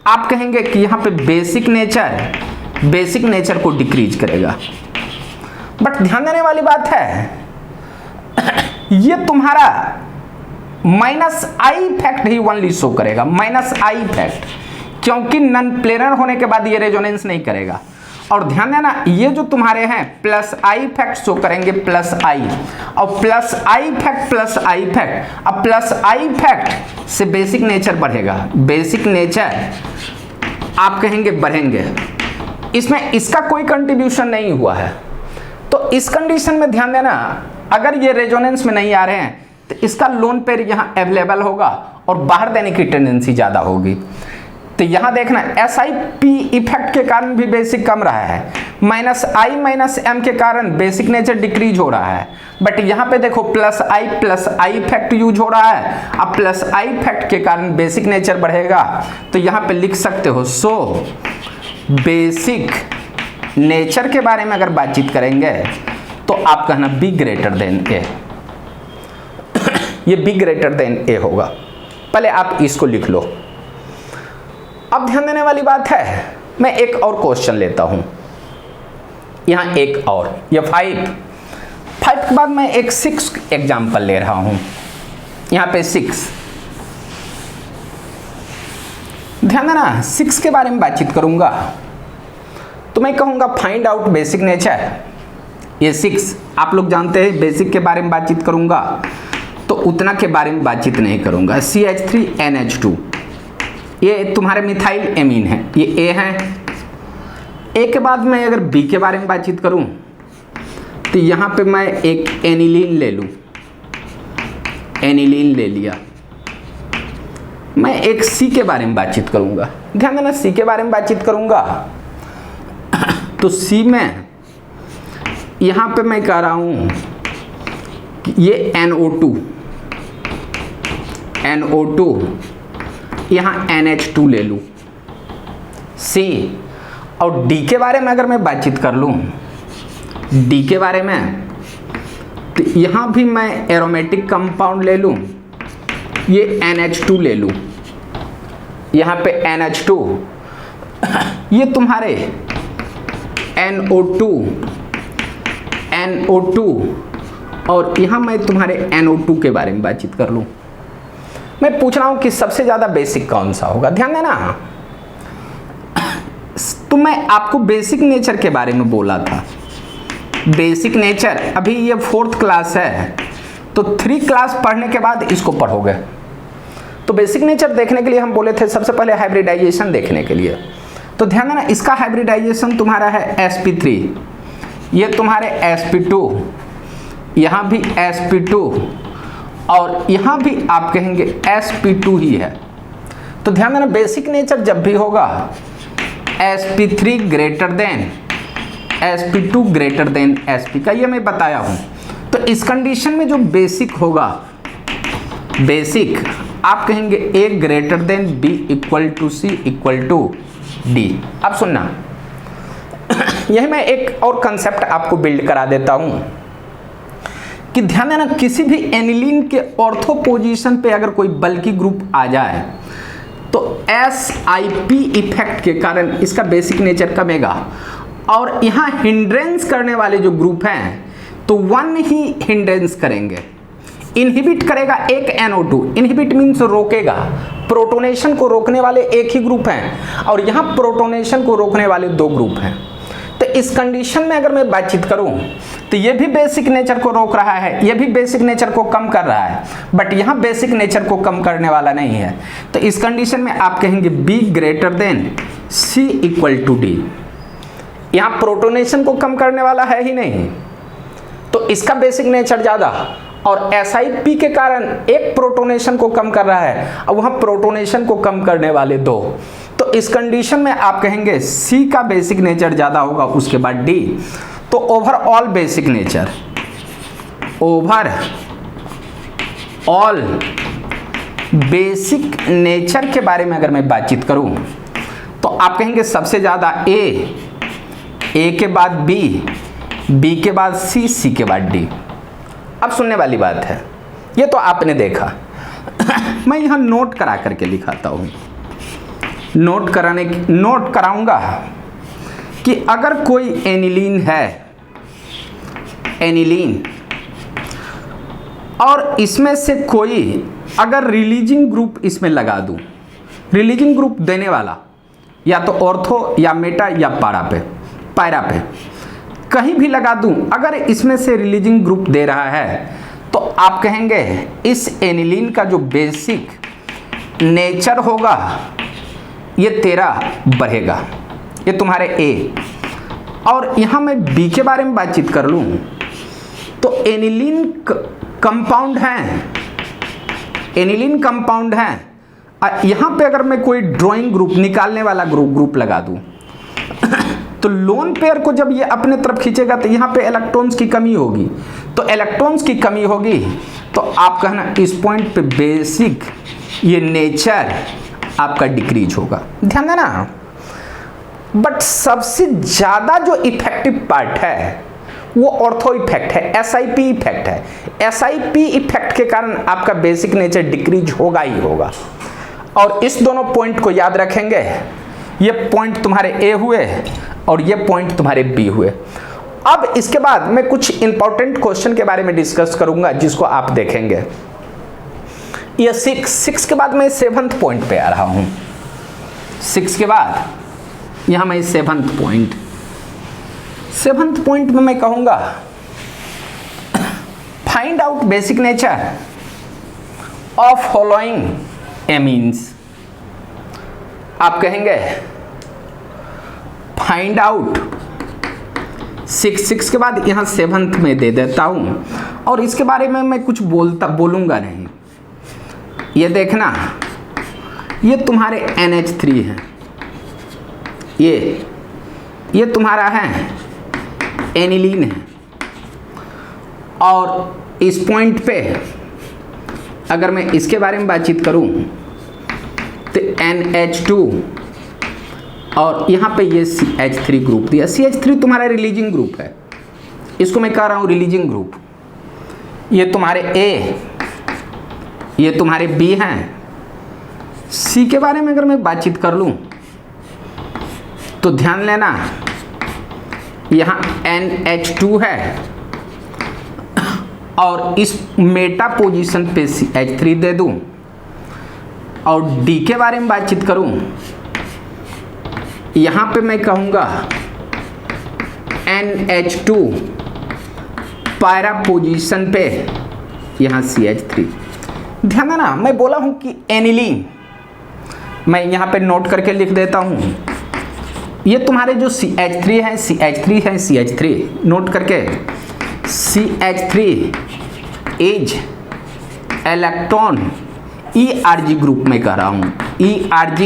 आप कहेंगे कि यहाँ पे बेसिक नेचर को डिक्रीज करेगा। बट ध्यान देने वाली बात है, ये तुम्हारा -I effect he only show करेगा, -I इफेक्ट, क्योंकि नॉन प्लेनर होने के बाद ये रेजोनेंस नहीं करेगा। और ध्यान देना ये जो तुम्हारे हैं +I इफेक्ट शो करेंगे, +I और +I इफेक्ट। अब +I इफेक्ट से बेसिक नेचर बढ़ेगा, बेसिक नेचर आप कहेंगे बढ़ेंगे, इसमें इसका कोई कंट्रीब्यूशन नहीं हुआ है। तो इस कंडीशन में ध्यान देना, अगर ये रेजोनेंस में नहीं आ रहे हैं तो इसका लोन पेयर यहाँ अवेलेबल होगा और बाहर देने की टेंडेंसी ज़्यादा होगी। तो यहाँ देखना SIP इफेक्ट के कारण भी बेसिक कम रहा है, -I -M के कारण बेसिक नेचर डिक्रीज हो रहा है। बट यहाँ पे देखो +I इफेक्ट यूज हो रहा है, अब +I इफेक्ट के कारण बेसिक नेचर बढ़ेगा। तो यहाँ पे लिख सकते हो सो बेसिक नेचर के बारे में अगर बातचीत करेंगे तो आप कहना B > A, ये B > A होगा। पहले आप इसको लिख लो। अब ध्यान देने वाली बात है, मैं एक और क्वेश्चन लेता हूं, यहां एक और, ये 5 के बाद मैं एक 6 एग्जाम्पल ले रहा हूं, यहां पे 6। ध्यान देना 6 के बारे में बातचीत करूंगा तो मैं कहूंगा फाइंड आउट बेसिक नेचर। ये 6 आप लोग जानते हैं, बेसिक के बारे में बातचीत करूंगा तो उतना के बारे में बातचीत नहीं करूंगा। CH3NH2 ये तुम्हारे मिथाइल एमीन है, ये A है। A के बाद मैं अगर B के बारे में बातचीत करूं तो यहाँ पे मैं एक एनिलीन ले लूं, एनिलीन ले लिया। मैं एक C के बारे में बातचीत करूंगा, ध्यान देना C के बारे में बातचीत करूंगा तो C में यहाँ पे मैं कह रहा हूं कि ये NO2 यहाँ NH2 ले लूँ C। और D के बारे में अगर मैं बातचीत कर लूँ, D के बारे में तो यहाँ भी मैं एरोमेटिक कंपाउंड ले लूँ, ये NH2 ले लूँ, यहाँ पे NH2, ये तुम्हारे NO2 और यहाँ मैं तुम्हारे NO2 के बारे में बातचीत कर लूँ। मैं पूछ रहा हूँ कि सबसे ज़्यादा बेसिक कौन सा होगा। ध्यान देना, तो मैं आपको बेसिक नेचर के बारे में बोला था। बेसिक नेचर अभी ये 4th क्लास है तो 3 क्लास पढ़ने के बाद इसको पढ़ोगे। तो बेसिक नेचर देखने के लिए हम बोले थे सबसे पहले हाइब्रिडाइजेशन देखने के लिए। तो ध्यान देना इसका हाइब्रिडाइजेशन तुम्हारा है sp3, ये तुम्हारे sp2, यहाँ भी sp2 और यहाँ भी आप कहेंगे sp2 ही है। तो ध्यान देना बेसिक नेचर जब भी होगा sp3 greater than sp2 greater than sp का, ये मैं बताया हूँ। तो इस कंडीशन में जो बेसिक होगा, बेसिक आप कहेंगे A greater than B equal to C equal to D। अब सुनना, यह मैं एक और कंसेप्ट आपको बिल्ड करा देता हूं कि ध्यान देना किसी भी एनिलीन के ऑर्थो पोजीशन पे अगर कोई बल्कि ग्रुप आ जाए तो SIP इफेक्ट के कारण इसका बेसिक नेचर कमेगा और यहाँ हिंड्रेंस करने वाले जो ग्रुप हैं तो 1 ही हिंड्रेंस करेंगे, इनहिबिट करेगा एक NO2। इनहिबिट मीन्स रोकेगा, प्रोटोनेशन को रोकने वाले एक ही ग्रुप हैं और यहाँ प्रोटोनेशन को रोकने वाले 2 ग्रुप हैं। तो इस कंडीशन में अगर मैं बातचीत करूं तो ये भी बेसिक नेचर को रोक रहा है, ये भी बेसिक नेचर को कम कर रहा है, बट यहाँ बेसिक नेचर को कम करने वाला नहीं है। तो इस कंडीशन में आप कहेंगे B greater than C equal to D. यहाँ प्रोटोनेशन को कम करने वाला है ही नहीं, तो इसका बेसिक नेचर ज़्यादा, और SiP के कारण एक प्रोटोनेशन को कम कर रहा है, और वहाँ प्रोटोनेशन को कम करने वाले दो। तो इस कंडीशन में आप कहेंगे C का बेसिक नेचर ज़्यादा होगा, उसके बाद D। तो overall basic nature, overall basic nature के बारे में अगर मैं बातचीत करूं तो आप कहेंगे सबसे ज़्यादा A के बाद B के बाद C के बाद D। अब सुनने वाली बात है, ये तो आपने देखा मैं यहाँ नोट करा करके लिखाता हूँ, नोट कराऊंगा कि अगर कोई एनिलीन है, एनिलीन, और इसमें से कोई अगर रिलीजिंग ग्रुप इसमें लगा दूं, रिलीजिंग ग्रुप देने वाला या तो ऑर्थो या मेटा या पैरा पे कहीं भी लगा दूं, अगर इसमें से रिलीजिंग ग्रुप दे रहा है तो आप कहेंगे इस एनिलीन का जो बेसिक नेचर होगा ये तेरा बढ़ेगा, ये तुम्हारे A। और यहाँ मैं B के बारे में बातचीत कर लूँ तो एनिलीन कंपाउंड हैं, एनिलीन कंपाउंड हैं। यहाँ पे अगर मैं कोई ड्राइंग ग्रुप निकालने वाला ग्रुप लगा दूँ तो लोन पेयर को जब ये अपने तरफ खींचेगा तो यहाँ पे इलेक्ट्रॉन्स की कमी होगी, तो इलेक्ट्रॉन्स की कमी होगी तो आप कहना इस पॉइंट पे बेसिक ये नेचर आपका डिक्रीज होगा। ध्यान देना, बट सबसे ज़्यादा जो इफेक्टिव पार्ट है वो ऑर्थो इफेक्ट है, SiP इफेक्ट है। SiP इफेक्ट के कारण आपका बेसिक नेचर डिक्रीज होगा ही होगा। और इस दोनों पॉइंट को याद रखेंगे, ये पॉइंट तुम्हारे A हुए और ये पॉइंट तुम्हारे B हुए। अब इसके बाद मैं कुछ इंपॉर्टेंट क्वेश्चन के बारे में डिस्कस करूंगा जिसको आप देखेंगे। ये 6 के बाद मैं 7th पॉइंट पे आ रहा हूं। 6 के बाद यहां मैं 7th पॉइंट में मैं कहूंगा find out basic nature of following amines. आप कहेंगे फाइंड आउट 6 के बाद यहाँ 7th में दे देता हूँ और इसके बारे में मैं कुछ बोलूँगा नहीं। ये देखना, ये तुम्हारे NH3 है, ये तुम्हारा है एनिलीन है। और इस पॉइंट पे अगर मैं इसके बारे में बातचीत करूँ तो NH2 और यहाँ पे ये CH3 ग्रुप दिया। CH3 तुम्हारा रिलीजिंग ग्रुप है, इसको मैं कह रहा हूँ रिलीजिंग ग्रुप। ये तुम्हारे A, ये तुम्हारे B हैं। C के बारे में अगर मैं बातचीत कर लूँ तो ध्यान लेना, यहाँ NH2 है और इस मेटा पोजीशन पे CH3 दे दूँ। और D के बारे में बातचीत करूँ, यहाँ पे मैं कहूँगा NH2 पैरा पोजीशन पे यहाँ CH3। ध्यान देना, मैं बोला हूँ कि एनिलीन, मैं यहाँ पे नोट करके लिख देता हूँ। ये तुम्हारे जो CH3 है, CH3 नोट करके, CH3 is electron ERG group में कह रहा हूँ, ERG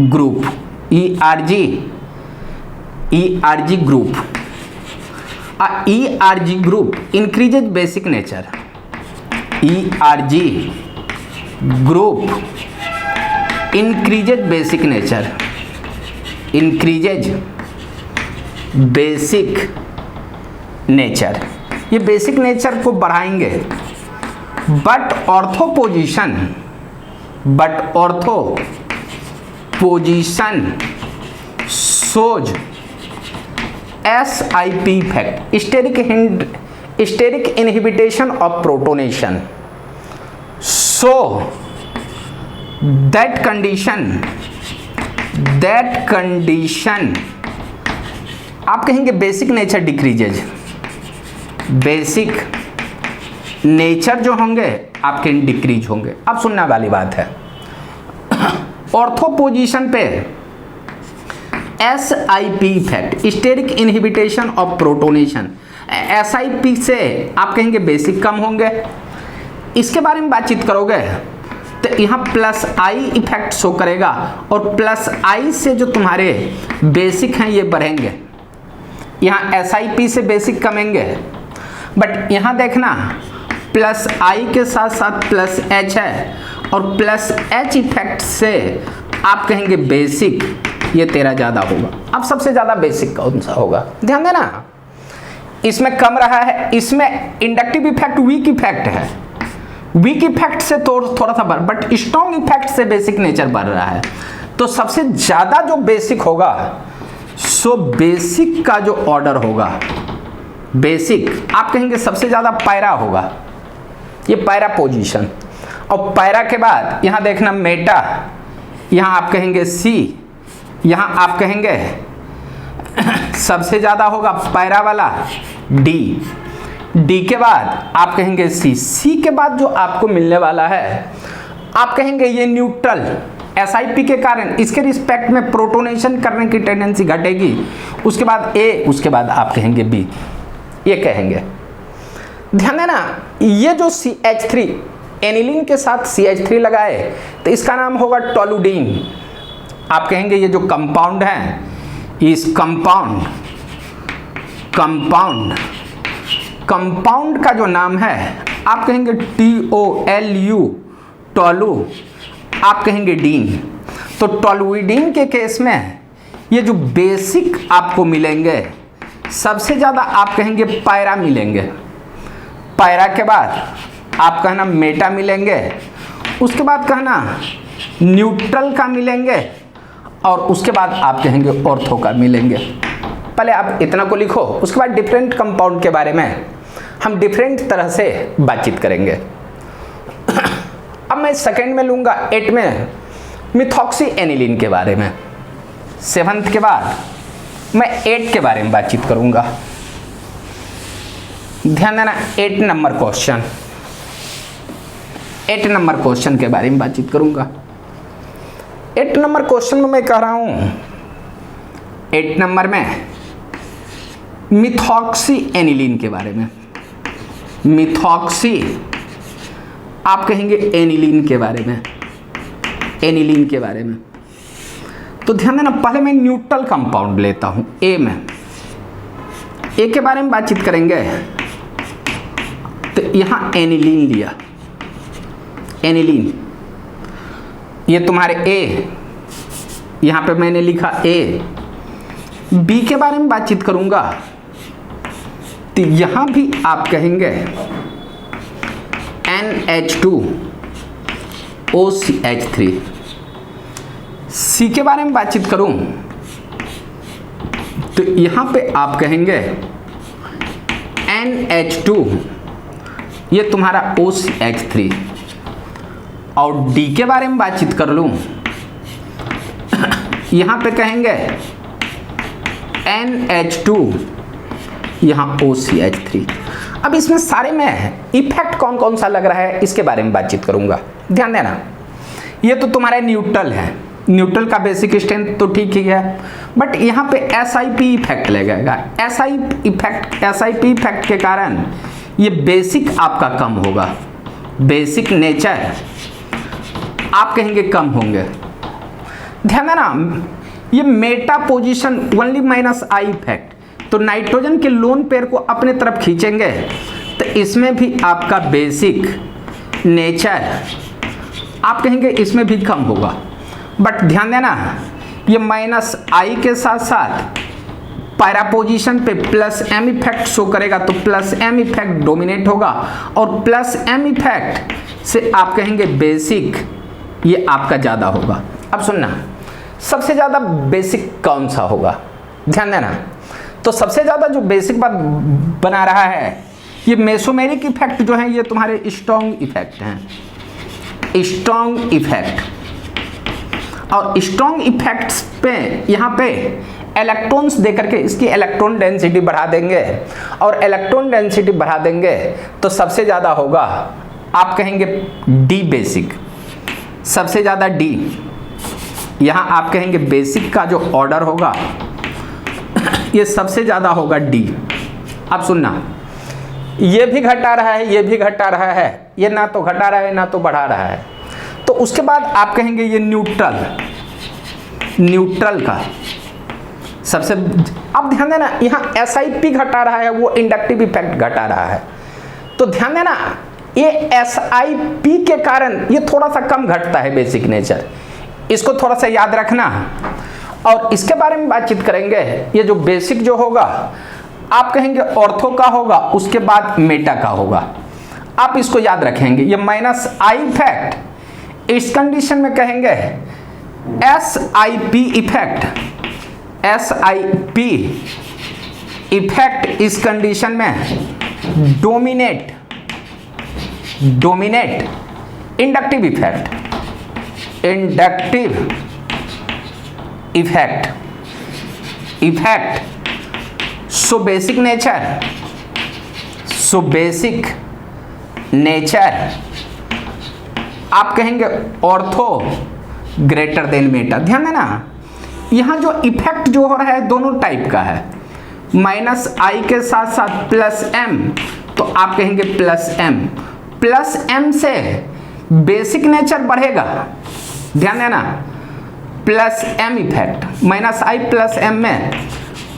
group, ERG group. ERG group increases basic nature, ERG group increases basic nature, increases basic nature. ये बेसिक नेचर को बढ़ाएंगे, but ortho position shows SiP effect, steric inhibition of protonation. So that condition आप कहेंगे basic nature decreases, basic nature जो होंगे आपके decrease होंगे। अब सुनने वाली बात है, ऑर्थो पोजीशन पे SIP effect, steric inhibition of protonation, SIP से आप कहेंगे बेसिक कम होंगे। इसके बारे में बातचीत करोगे तो यहाँ प्लस आई इफेक्ट शो करेगा और प्लस आई से जो तुम्हारे बेसिक हैं ये बढ़ेंगे, यहाँ SIP से बेसिक कमेंगे। बट यहाँ देखना प्लस आई के साथ साथ प्लस एच है और प्लस एच इफेक्ट से आप कहेंगे बेसिक ये तेरा ज़्यादा होगा। अब सबसे ज़्यादा बेसिक कौन सा होगा, ध्यान देना, इसमें कम रहा है, इसमें इंडक्टिव इफेक्ट वीक इफेक्ट है, वीक इफेक्ट से तो थोड़ा सा बढ़, बट स्ट्रॉन्ग इफेक्ट से बेसिक नेचर बढ़ रहा है। तो सबसे ज़्यादा जो बेसिक होगा सो बेसिक का जो ऑर्डर होगा, बेसिक आप कहेंगे सबसे ज़्यादा पैरा होगा, ये पैरा पोजीशन। और पैरा के बाद यहाँ देखना मेटा, यहाँ आप कहेंगे सी, यहाँ आप कहेंगे सबसे ज़्यादा होगा पैरा वाला डी, डी के बाद आप कहेंगे सी, सी के बाद जो आपको मिलने वाला है आप कहेंगे ये न्यूट्रल, SIP के कारण इसके रिस्पेक्ट में प्रोटोनेशन करने की टेंडेंसी घटेगी। उसके बाद ए, उसके बाद आप कहेंगे बी, ये कहेंगे। ध्यान देना, ये जो CH3 एनिलीन के साथ CH3 लगाए तो इसका नाम होगा टोलुडीन। आप कहेंगे ये जो कंपाउंड है, इस कंपाउंड का जो नाम है आप कहेंगे TOLU, टोलू, आप कहेंगे डीन। तो टोलुइडीन के केस में ये जो बेसिक आपको मिलेंगे सबसे ज़्यादा आप कहेंगे पैरा मिलेंगे, पैरा के बाद आप कहना मेटा मिलेंगे, उसके बाद कहना न्यूट्रल का मिलेंगे और उसके बाद आप कहेंगे ऑर्थो का मिलेंगे। पहले आप इतना को लिखो, उसके बाद डिफरेंट कंपाउंड के बारे में हम डिफरेंट तरह से बातचीत करेंगे। अब मैं सेकंड में लूँगा 8 में मिथॉक्सी एनिलीन के बारे में, 7th के बाद मैं 8 के बारे में बातचीत करूँगा। ध्यान देना, 8 नंबर क्वेश्चन, 8 नंबर क्वेश्चन के बारे में बातचीत करूँगा। 8 नंबर क्वेश्चन में मैं कह रहा हूँ 8 नंबर में मिथॉक्सी एनिलीन के बारे में, मिथॉक्सी आप कहेंगे एनिलीन के बारे में, एनिलीन के बारे में। तो ध्यान देना, पहले मैं न्यूट्रल कंपाउंड लेता हूं ए में, ए के बारे में बातचीत करेंगे। तो यहां एनिलीन लिया, एनिलीन, ये तुम्हारे ए, यहां पे मैंने लिखा ए। बी के बारे में बातचीत करूंगा तो यहां भी आप कहेंगे NH2OCH3। सी के बारे में बातचीत करूं तो यहां पे आप कहेंगे NH2, ये तुम्हारा OCH3। और डी के बारे में बातचीत कर लूं, यहां पे कहेंगे NH2, यहाँ OCH3। अब इसमें सारे में इफेक्ट कौन कौन सा लग रहा है इसके बारे में बातचीत करूंगा। ध्यान देना, ये तो तुम्हारा न्यूट्रल है, न्यूट्रल का बेसिक स्ट्रेंथ तो ठीक ही है, बट यहाँ पे SIP इफेक्ट लगेगा। SIP इफेक्ट के कारण ये बेसिक आपका कम होगा, बेसिक नेचर आप कहेंगे कम होंगे। ध्यान देना, ये Meta position only minus I effect, तो नाइट्रोजन के लोन पेयर को अपने तरफ खींचेंगे तो इसमें भी आपका बेसिक नेचर आप कहेंगे इसमें भी कम होगा। बट ध्यान देना, ये माइनस आई के साथ साथ पैरा पोजीशन पे प्लस एम इफेक्ट शो करेगा, तो प्लस एम इफेक्ट डोमिनेट होगा और प्लस एम इफेक्ट से आप कहेंगे बेसिक ये आपका ज़्यादा होगा। अब सुनना, सबसे ज़्यादा बेसिक कौन सा होगा, ध्यान देना। तो सबसे ज़्यादा जो बेसिक बात बना रहा है ये मेसोमेरिक इफेक्ट जो है, ये तुम्हारे स्ट्रॉन्ग इफेक्ट हैं, स्ट्रॉन्ग इफेक्ट। और स्ट्रॉन्ग इफेक्ट्स पे यहाँ पे इलेक्ट्रॉन्स देकर के इसकी इलेक्ट्रॉन डेंसिटी बढ़ा देंगे, और इलेक्ट्रॉन डेंसिटी बढ़ा देंगे तो सबसे ज़्यादा होगा, आप कहेंगे डी बेसिक, सबसे ज़्यादा डी। यहाँ आप कहेंगे बेसिक का जो ऑर्डर होगा ये सबसे ज़्यादा होगा डी। अब सुनना, ये भी घटा रहा है, ये भी घटा रहा है, ये ना तो घटा रहा है ना तो बढ़ा रहा है, तो उसके बाद आप कहेंगे ये न्यूट्रल, न्यूट्रल का सबसे। अब ध्यान देना, यहाँ SiP घटा रहा है, वो इंडक्टिव इफेक्ट घटा रहा है, तो ध्यान देना ये SiP के कारण ये थोड़ा सा कम घटता है बेसिक नेचर, इसको थोड़ा सा याद रखना। और इसके बारे में बातचीत करेंगे, ये जो बेसिक जो होगा आप कहेंगे ऑर्थो का होगा, उसके बाद मेटा का होगा, आप इसको याद रखेंगे। ये -I इफेक्ट इस कंडीशन में कहेंगे SiP इफेक्ट, SiP इफेक्ट इस कंडीशन में dominate inductive effect, inductive effect. So basic nature आप कहेंगे ऑर्थो ग्रेटर देन मेटा। ध्यान देना, यहाँ जो इफेक्ट जो हो रहा है दोनों टाइप का है, -I के साथ साथ +M, तो आप कहेंगे +M से बेसिक नेचर बढ़ेगा। ध्यान देना, +M इफेक्ट, -I +M में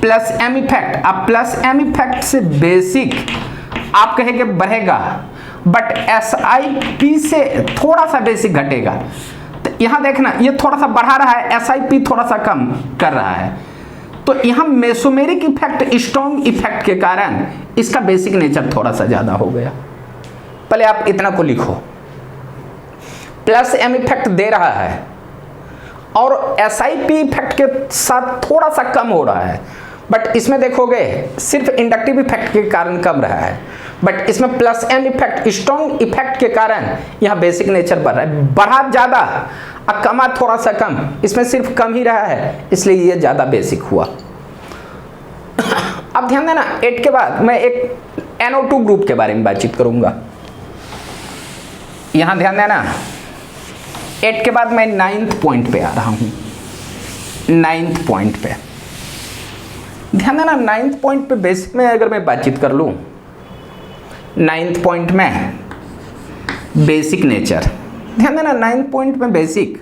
+M इफेक्ट, अब +M इफेक्ट से बेसिक आप कहेंगे बढ़ेगा, बट SiP से थोड़ा सा बेसिक घटेगा। तो यहाँ देखना, ये थोड़ा सा बढ़ा रहा है, SiP थोड़ा सा कम कर रहा है, तो यहाँ मेसोमेरिक इफेक्ट स्ट्रॉन्ग इफेक्ट के कारण इसका बेसिक नेचर थोड़ा सा ज़्यादा हो गया। पहले आप इतना को लिखो, +M इफेक्ट दे रहा है और SiP इफेक्ट के साथ थोड़ा सा कम हो रहा है, बट इसमें देखोगे सिर्फ इंडक्टिव इफेक्ट के कारण कम रहा है, बट इसमें +M इफेक्ट स्ट्रॉन्ग इफेक्ट के कारण यहाँ बेसिक नेचर बढ़ रहा है। बढ़ा ज़्यादा और कमा थोड़ा सा कम, इसमें सिर्फ कम ही रहा है, इसलिए ये ज़्यादा बेसिक हुआ। अब ध्यान देना, 8 के बाद मैं एक NO2 ग्रुप के बारे में बातचीत करूंगा। यहाँ ध्यान देना, 8 के बाद मैं 9th पॉइंट पे आ रहा हूँ। 9th पॉइंट पे ध्यान देना, 9th पॉइंट पे बेसिक में अगर मैं बातचीत कर लूँ, 9th पॉइंट में बेसिक नेचर, ध्यान देना 9th पॉइंट में बेसिक,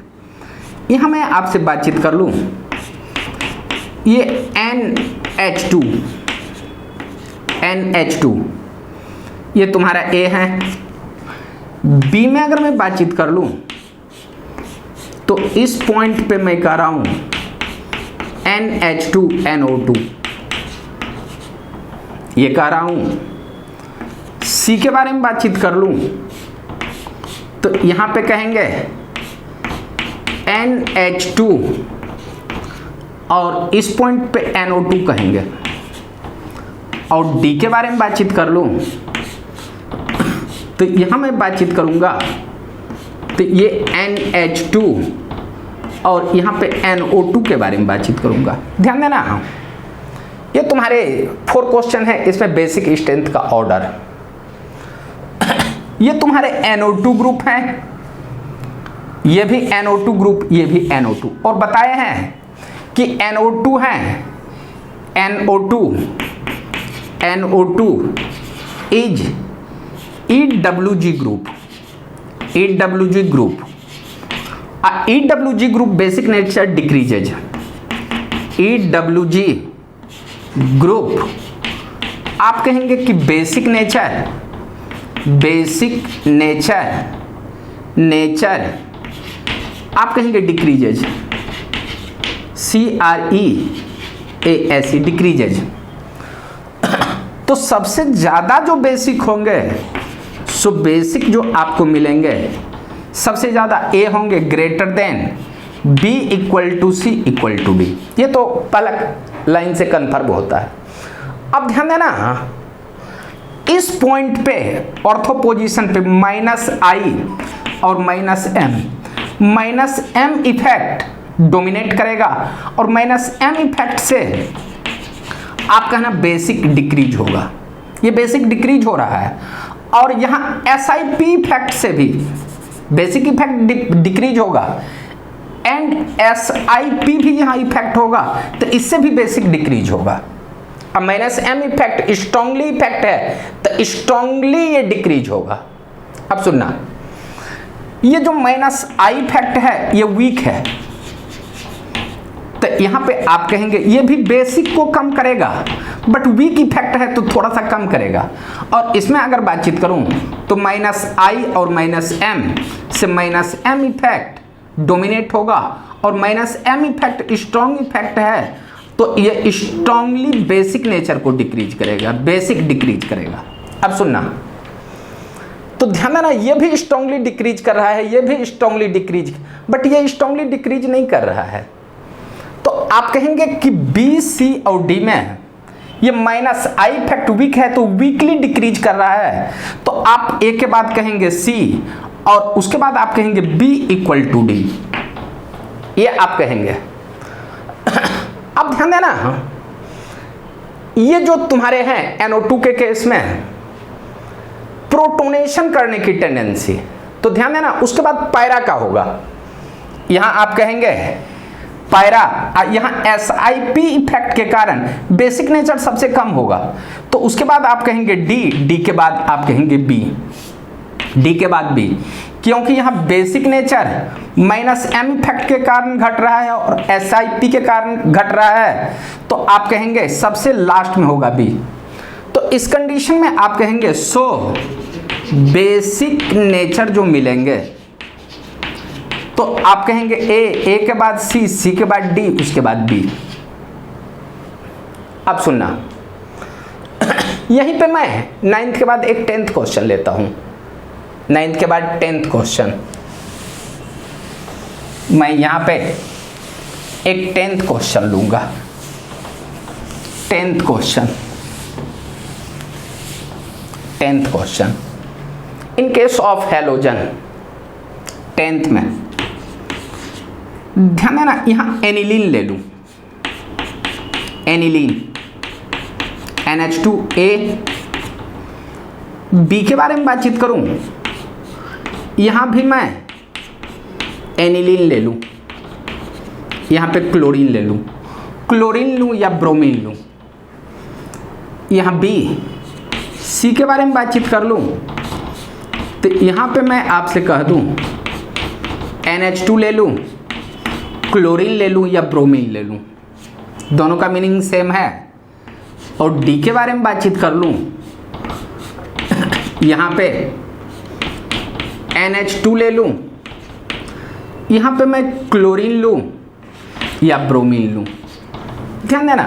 यहाँ मैं आपसे बातचीत कर लूँ, ये NH2 ये तुम्हारा A है। B में अगर मैं बातचीत कर लूँ तो इस पॉइंट पे मैं कह रहा हूँ NH2NO2, ये कह रहा हूँ। C के बारे में बातचीत कर लूँ तो यहाँ पे कहेंगे NH2 और इस पॉइंट पे NO2 कहेंगे। और D के बारे में बातचीत कर लूँ तो यहाँ मैं बातचीत करूँगा तो ये NH2 और यहाँ पे NO2 के बारे में बातचीत करूँगा। ध्यान देना, ये तुम्हारे 4 क्वेश्चन है, इसमें बेसिक स्ट्रेंथ का ऑर्डर। ये तुम्हारे NO2 ग्रुप हैं, ये भी NO2 ग्रुप, ये भी NO2, और बताए हैं कि NO2 है, NO2 is EWG group, EWG group. EWG group basic nature decreases, EWG group आप कहेंगे कि बेसिक नेचर आप कहेंगे डिक्रीजेज, CREASE डिक्रीजेज। तो सबसे ज़्यादा जो बेसिक होंगे, सो बेसिक जो आपको मिलेंगे सबसे ज़्यादा A होंगे greater than B = C = D। ये तो पलक लाइन से कन्फर्म होता है। अब ध्यान देना, इस पॉइंट पे ऑर्थो पोजीशन पे -I और -M इफेक्ट डोमिनेट करेगा और माइनस एम इफेक्ट से आपका ना बेसिक डिक्रीज होगा, ये बेसिक डिक्रीज हो रहा है। और यहाँ SiP इफेक्ट से भी बेसिक इफेक्ट डिक्रीज होगा एंड SiP भी यहाँ इफेक्ट होगा, तो इससे भी बेसिक डिक्रीज होगा। अब minus M effect strongly effect है तो स्ट्रांगली ये डिक्रीज होगा। अब सुनना, ये जो माइनस आई इफेक्ट है ये वीक है, तो यहां पे आप कहेंगे ये भी बेसिक को कम करेगा, बट वीक इफेक्ट है तो थोड़ा सा कम करेगा। और इसमें अगर बातचीत करूं तो माइनस आई और माइनस एम से माइनस एम इफेक्ट डोमिनेट होगा और minus M effect strong effect है तो ये स्ट्रांगली बेसिक नेचर को डिक्रीज करेगा, बेसिक डिक्रीज करेगा। अब सुनना, तो ध्यान देना, ये भी स्ट्रांगली डिक्रीज कर रहा है, ये भी स्ट्रांगली डिक्रीज, बट ये स्ट्रांगली डिक्रीज नहीं कर रहा है। तो आप कहेंगे कि बी, सी और डी में ये माइनस आई इफेक्ट वीक है तो वीकली डिक्रीज कर रहा है, तो आप ए के बाद कहेंगे सी और उसके बाद आप कहेंगे बी इक्वल टू डी, ये आप कहेंगे। अब ध्यान देना, ये जो तुम्हारे हैं NO2 के केस में प्रोटोनेशन करने की टेंडेंसी, तो ध्यान देना उसके बाद पायरा का होगा। यहां आप कहेंगे पायरा, यहां SiP इफेक्ट के कारण बेसिक नेचर सबसे कम होगा, तो उसके बाद आप कहेंगे डी, डी के बाद आप कहेंगे बी, डी के बाद बी, क्योंकि यहां basic nature minus M effect के कारण घट रहा है और SiP के कारण घट रहा है, तो आप कहेंगे सबसे लास्ट में होगा बी। तो इस कंडीशन में आप कहेंगे सो बेसिक नेचर जो मिलेंगे, तो आप कहेंगे ए के बाद सी, सी के बाद डी, उसके बाद बी। अब सुनना, यहीं पे मैं 9th के बाद एक 10th क्वेश्चन लेता हूं। 9th के बाद 10th क्वेश्चन, मैं यहां पे एक 10th क्वेश्चन लूंगा। 10th question, 10th question in case of halogen 10th में ध्यान देना, यहां एनिलीन ले लूं, एनिलीन NH2A, बी के बारे में बातचीत करूं, यहां भी मैं एनिलीन ले लूं, यहां पे क्लोरीन ले लूं, क्लोरीन लूं या ब्रोमीन लूं, यहां बी, सी के बारे में बातचीत कर लूं, तो यहां पे मैं आपसे कह दूं NH2 ले लूं, क्लोरीन ले लूं या ब्रोमीन ले लूं, दोनों का मीनिंग सेम है। और डी के बारे में बातचीत कर लूं, यहां पे NH2 ले लूं, यहां पे मैं क्लोरीन लूं या ब्रोमीन लूं। ध्यान देना,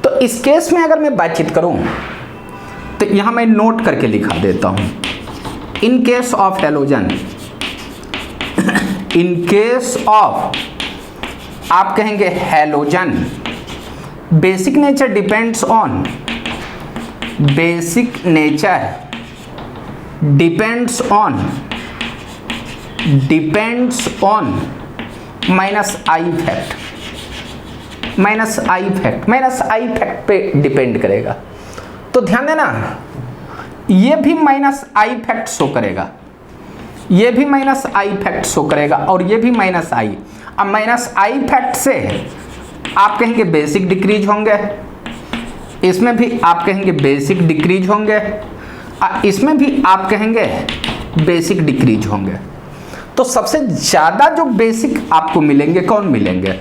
तो इस केस में अगर मैं बातचीत करूं तो यहां मैं नोट करके लिखा देता हूं, इन case of halogen, in case of आप कहेंगे halogen, basic nature depends on, basic nature depends on minus I effect, minus I effect पे डिपेंड करेगा। तो ध्यान देना, ये भी माइनस आई इफेक्ट शो करेगा, ये भी माइनस आई इफेक्ट शो करेगा और ये भी माइनस आई। अब माइनस आई इफेक्ट से आप कहेंगे बेसिक डिक्रीज होंगे, इसमें भी आप कहेंगे बेसिक डिक्रीज होंगे, इसमें भी आप कहेंगे बेसिक डिक्रीज होंगे। तो सबसे ज़्यादा जो बेसिक आपको मिलेंगे कौन मिलेंगे,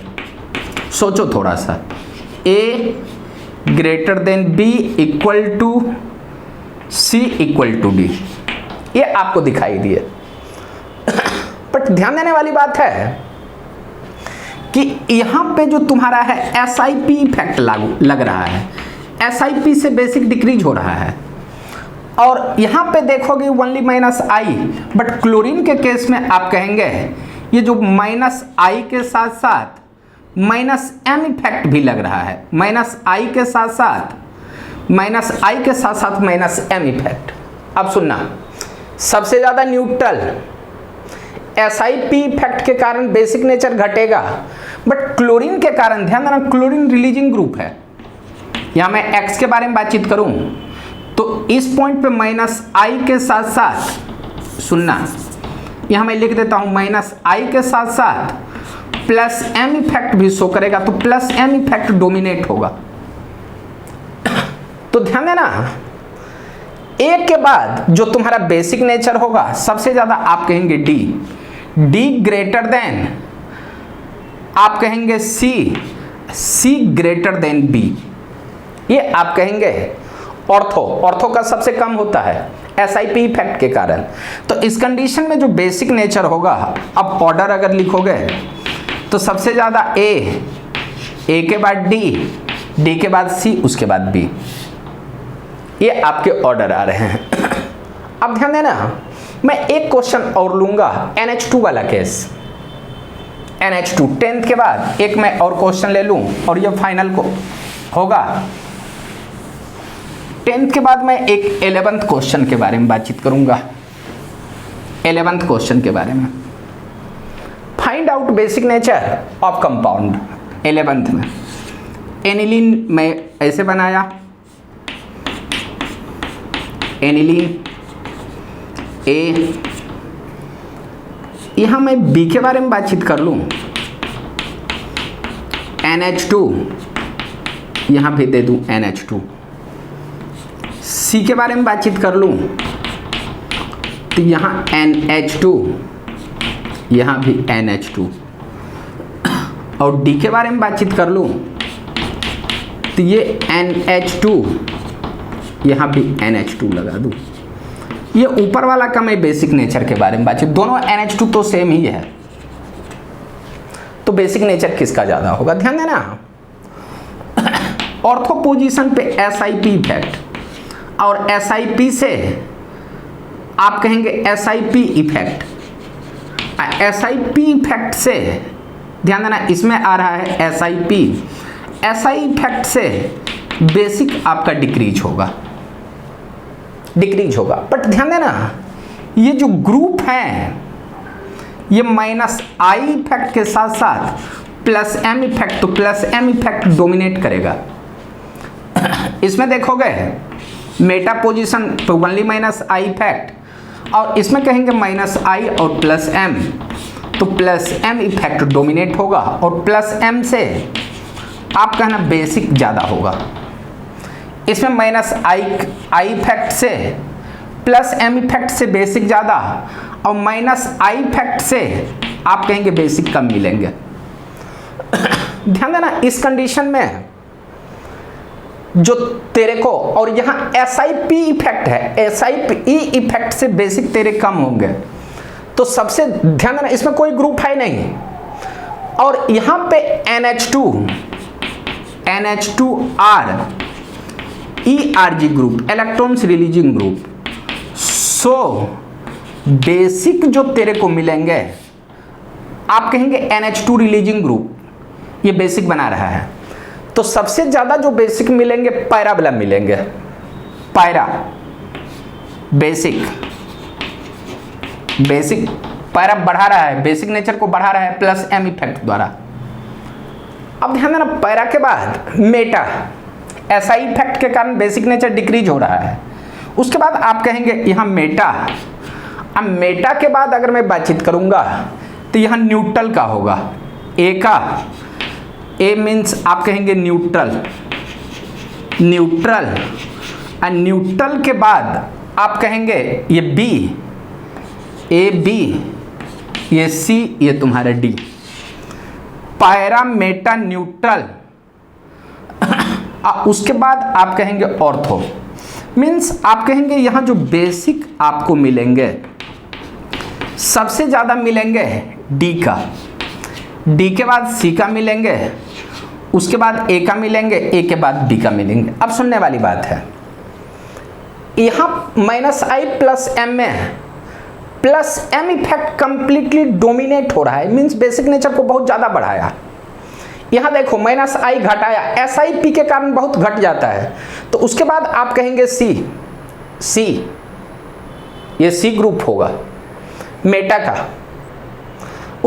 सोचो थोड़ा सा, A greater than B equal to C equal to D, ये आपको दिखाई दिए। बट ध्यान देने वाली बात है कि यहां पे जो तुम्हारा है SiP इफेक्ट लग रहा है, SiP से बेसिक डिक्रीज हो रहा है, और यहां पे देखोगे only minus I, but chlorine के केस में आप कहेंगे ये जो माइनस आई के साथ साथ माइनस एम इफेक्ट भी लग रहा है, माइनस आई के साथ साथ माइनस एम इफेक्ट। अब सुनना, सबसे ज्यादा न्यूट्रल SiP इफेक्ट के कारण बेसिक नेचर घटेगा, बट क्लोरीन के कारण, ध्यान देना क्लोरीन रिलीजिंग ग्रुप है। यहां मैं X के बारे में बातचीत करूं तो इस पॉइंट पे -I के साथ साथ, सुनना यहां मैं लिख देता हूं -I के साथ साथ +M इफेक्ट भी शो करेगा, तो +M इफेक्ट डोमिनेट होगा। तो ध्यान देना, एक के बाद जो तुम्हारा बेसिक नेचर होगा सबसे ज्यादा आप कहेंगे D ग्रेटर देन आप कहेंगे C ग्रेटर देन B, ये आप कहेंगे ऑर्थो का सबसे कम होता है SiP इफेक्ट के कारण। तो इस कंडीशन में जो बेसिक नेचर होगा, अब ऑर्डर अगर लिखोगे तो सबसे ज्यादा A के बाद D के बाद C, उसके बाद B, ये आपके ऑर्डर आ रहे हैं। अब ध्यान देना, मैं एक क्वेश्चन और लूंगा NH2 वाला केस। NH2 10th के बाद एक मैं और क्वेश्चन ले लूं और ये फाइनल को होगा। 10th के बाद मैं एक 11th क्वेश्चन के बारे में बातचीत करूंगा। 11th क्वेश्चन के बारे में, find out basic nature of compound. 11th में एनिलीन मैं ऐसे बनाया, एनिलीन A, यहां मैं B के बारे में बातचीत कर लूं, NH2 यहां भी दे दूं NH2। C के बारे में बातचीत कर लूं तो यहां NH2, यहां भी NH2, और D के बारे में बातचीत कर लूं तो ये NH2, यहां भी NH2 लगा दूं। ये ऊपर वाला का मैं बेसिक नेचर के बारे में बातचीत, दोनों NH2 तो सेम ही है, तो बेसिक नेचर किसका ज्यादा होगा? ध्यान देना, ऑर्थो पोजीशन पे SiP इफेक्ट और SiP से आप कहेंगे SiP इफेक्ट, SiP इफेक्ट से ध्यान देना इसमें आ रहा है SiP, SI इफेक्ट से बेसिक आपका डिक्रीज होगा, बट ध्यान देना ये जो ग्रुप है ये -I इफेक्ट के साथ साथ +M इफेक्ट, तो +M इफेक्ट डोमिनेट करेगा। इसमें देखोगे मेटा पोजीशन तो ओनली -I इफेक्ट, और इसमें कहेंगे -I और +M, तो +M इफेक्ट डोमिनेट होगा, और +M से आप कहना बेसिक ज़्यादा होगा। इसमें -I इफेक्ट से +M इफेक्ट से बेसिक ज़्यादा, और -I इफेक्ट से आप कहेंगे बेसिक कम मिलेंगे। ध्यान देना इस कंडीशन में जो तेरे को, और यहाँ SiP इफेक्ट है, SiP इफेक्ट से बेसिक तेरे कम होंगे, तो सबसे ध्यान देना इसमें कोई ग्रुप है नहीं, और यहाँ पे NH2R ERG group, electrons releasing group, so basic जो तेरे को मिलेंगे आप कहेंगे NH2 रिलीजिंग ग्रुप, ये बेसिक बना रहा है, तो सबसे ज्यादा जो बेसिक मिलेंगे पैरा वाला मिलेंगे, पैरा बेसिक पैरा बढ़ा रहा है, बेसिक नेचर को बढ़ा रहा है +M इफेक्ट द्वारा। अब ध्यान देना पैरा के बाद मेटा, SI इफेक्ट के कारण बेसिक नेचर डिक्रीज हो रहा है। उसके बाद आप कहेंगे यहाँ मेटा, अब मेटा के बाद अगर मैं बातचीत करूंगा तो यहाँ न्यूट्रल का होगा, A का, A मीन्स आप कहेंगे न्यूट्रल, और न्यूट्रल के बाद आप कहेंगे ये B, AB, ये C, ये तुम्हारा D, पैरा मेटा न्यूट्रल। उसके बाद आप कहेंगे ऑर्थो, मीन्स आप कहेंगे यहाँ जो बेसिक आपको मिलेंगे सबसे ज़्यादा मिलेंगे D का, D के बाद C का मिलेंगे, उसके बाद A का मिलेंगे, A के बाद B का मिलेंगे। अब सुनने वाली बात है, यहाँ -I +M में +M इफेक्ट कंप्लीटली डोमिनेट हो रहा है, मीन्स बेसिक नेचर को बहुत ज़्यादा बढ़ाया। यहाँ देखो -I घटाया, SiP के कारण बहुत घट जाता है, तो उसके बाद आप कहेंगे C, ये C ग्रुप होगा मेटा का,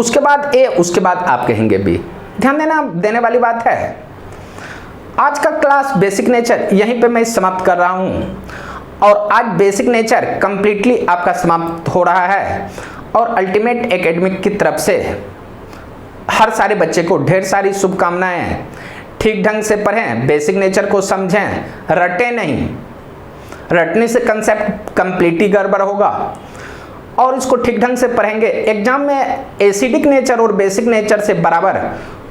उसके बाद ए, उसके बाद आप कहेंगे बी। ध्यान देना, देने वाली बात है। आज का क्लास बेसिक नेचर यहीं पे मैं समाप्त कर रहा हूं और आज बेसिक नेचर कंप्लीटली आपका समाप्त हो रहा है और अल्टीमेट एकेडमिक की तरफ से हर सारे बच्चे को ढेर सारी शुभकामनाएं। ठीक ढंग से पढ़ें, बेसिक नेचर को समझें, रटें नहीं, रटने से कंसेप्ट कंप्लीटली गड़बड़ होगा और इसको ठीक ढंग से पढ़ेंगे। एग्जाम में एसिडिक नेचर और बेसिक नेचर से बराबर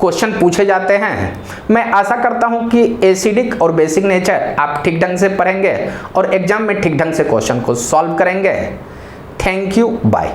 क्वेश्चन पूछे जाते हैं। मैं आशा करता हूं कि एसिडिक और बेसिक नेचर आप ठीक ढंग से पढ़ेंगे और एग्जाम में ठीक ढंग से क्वेश्चन को सॉल्व करेंगे। Thank you, bye.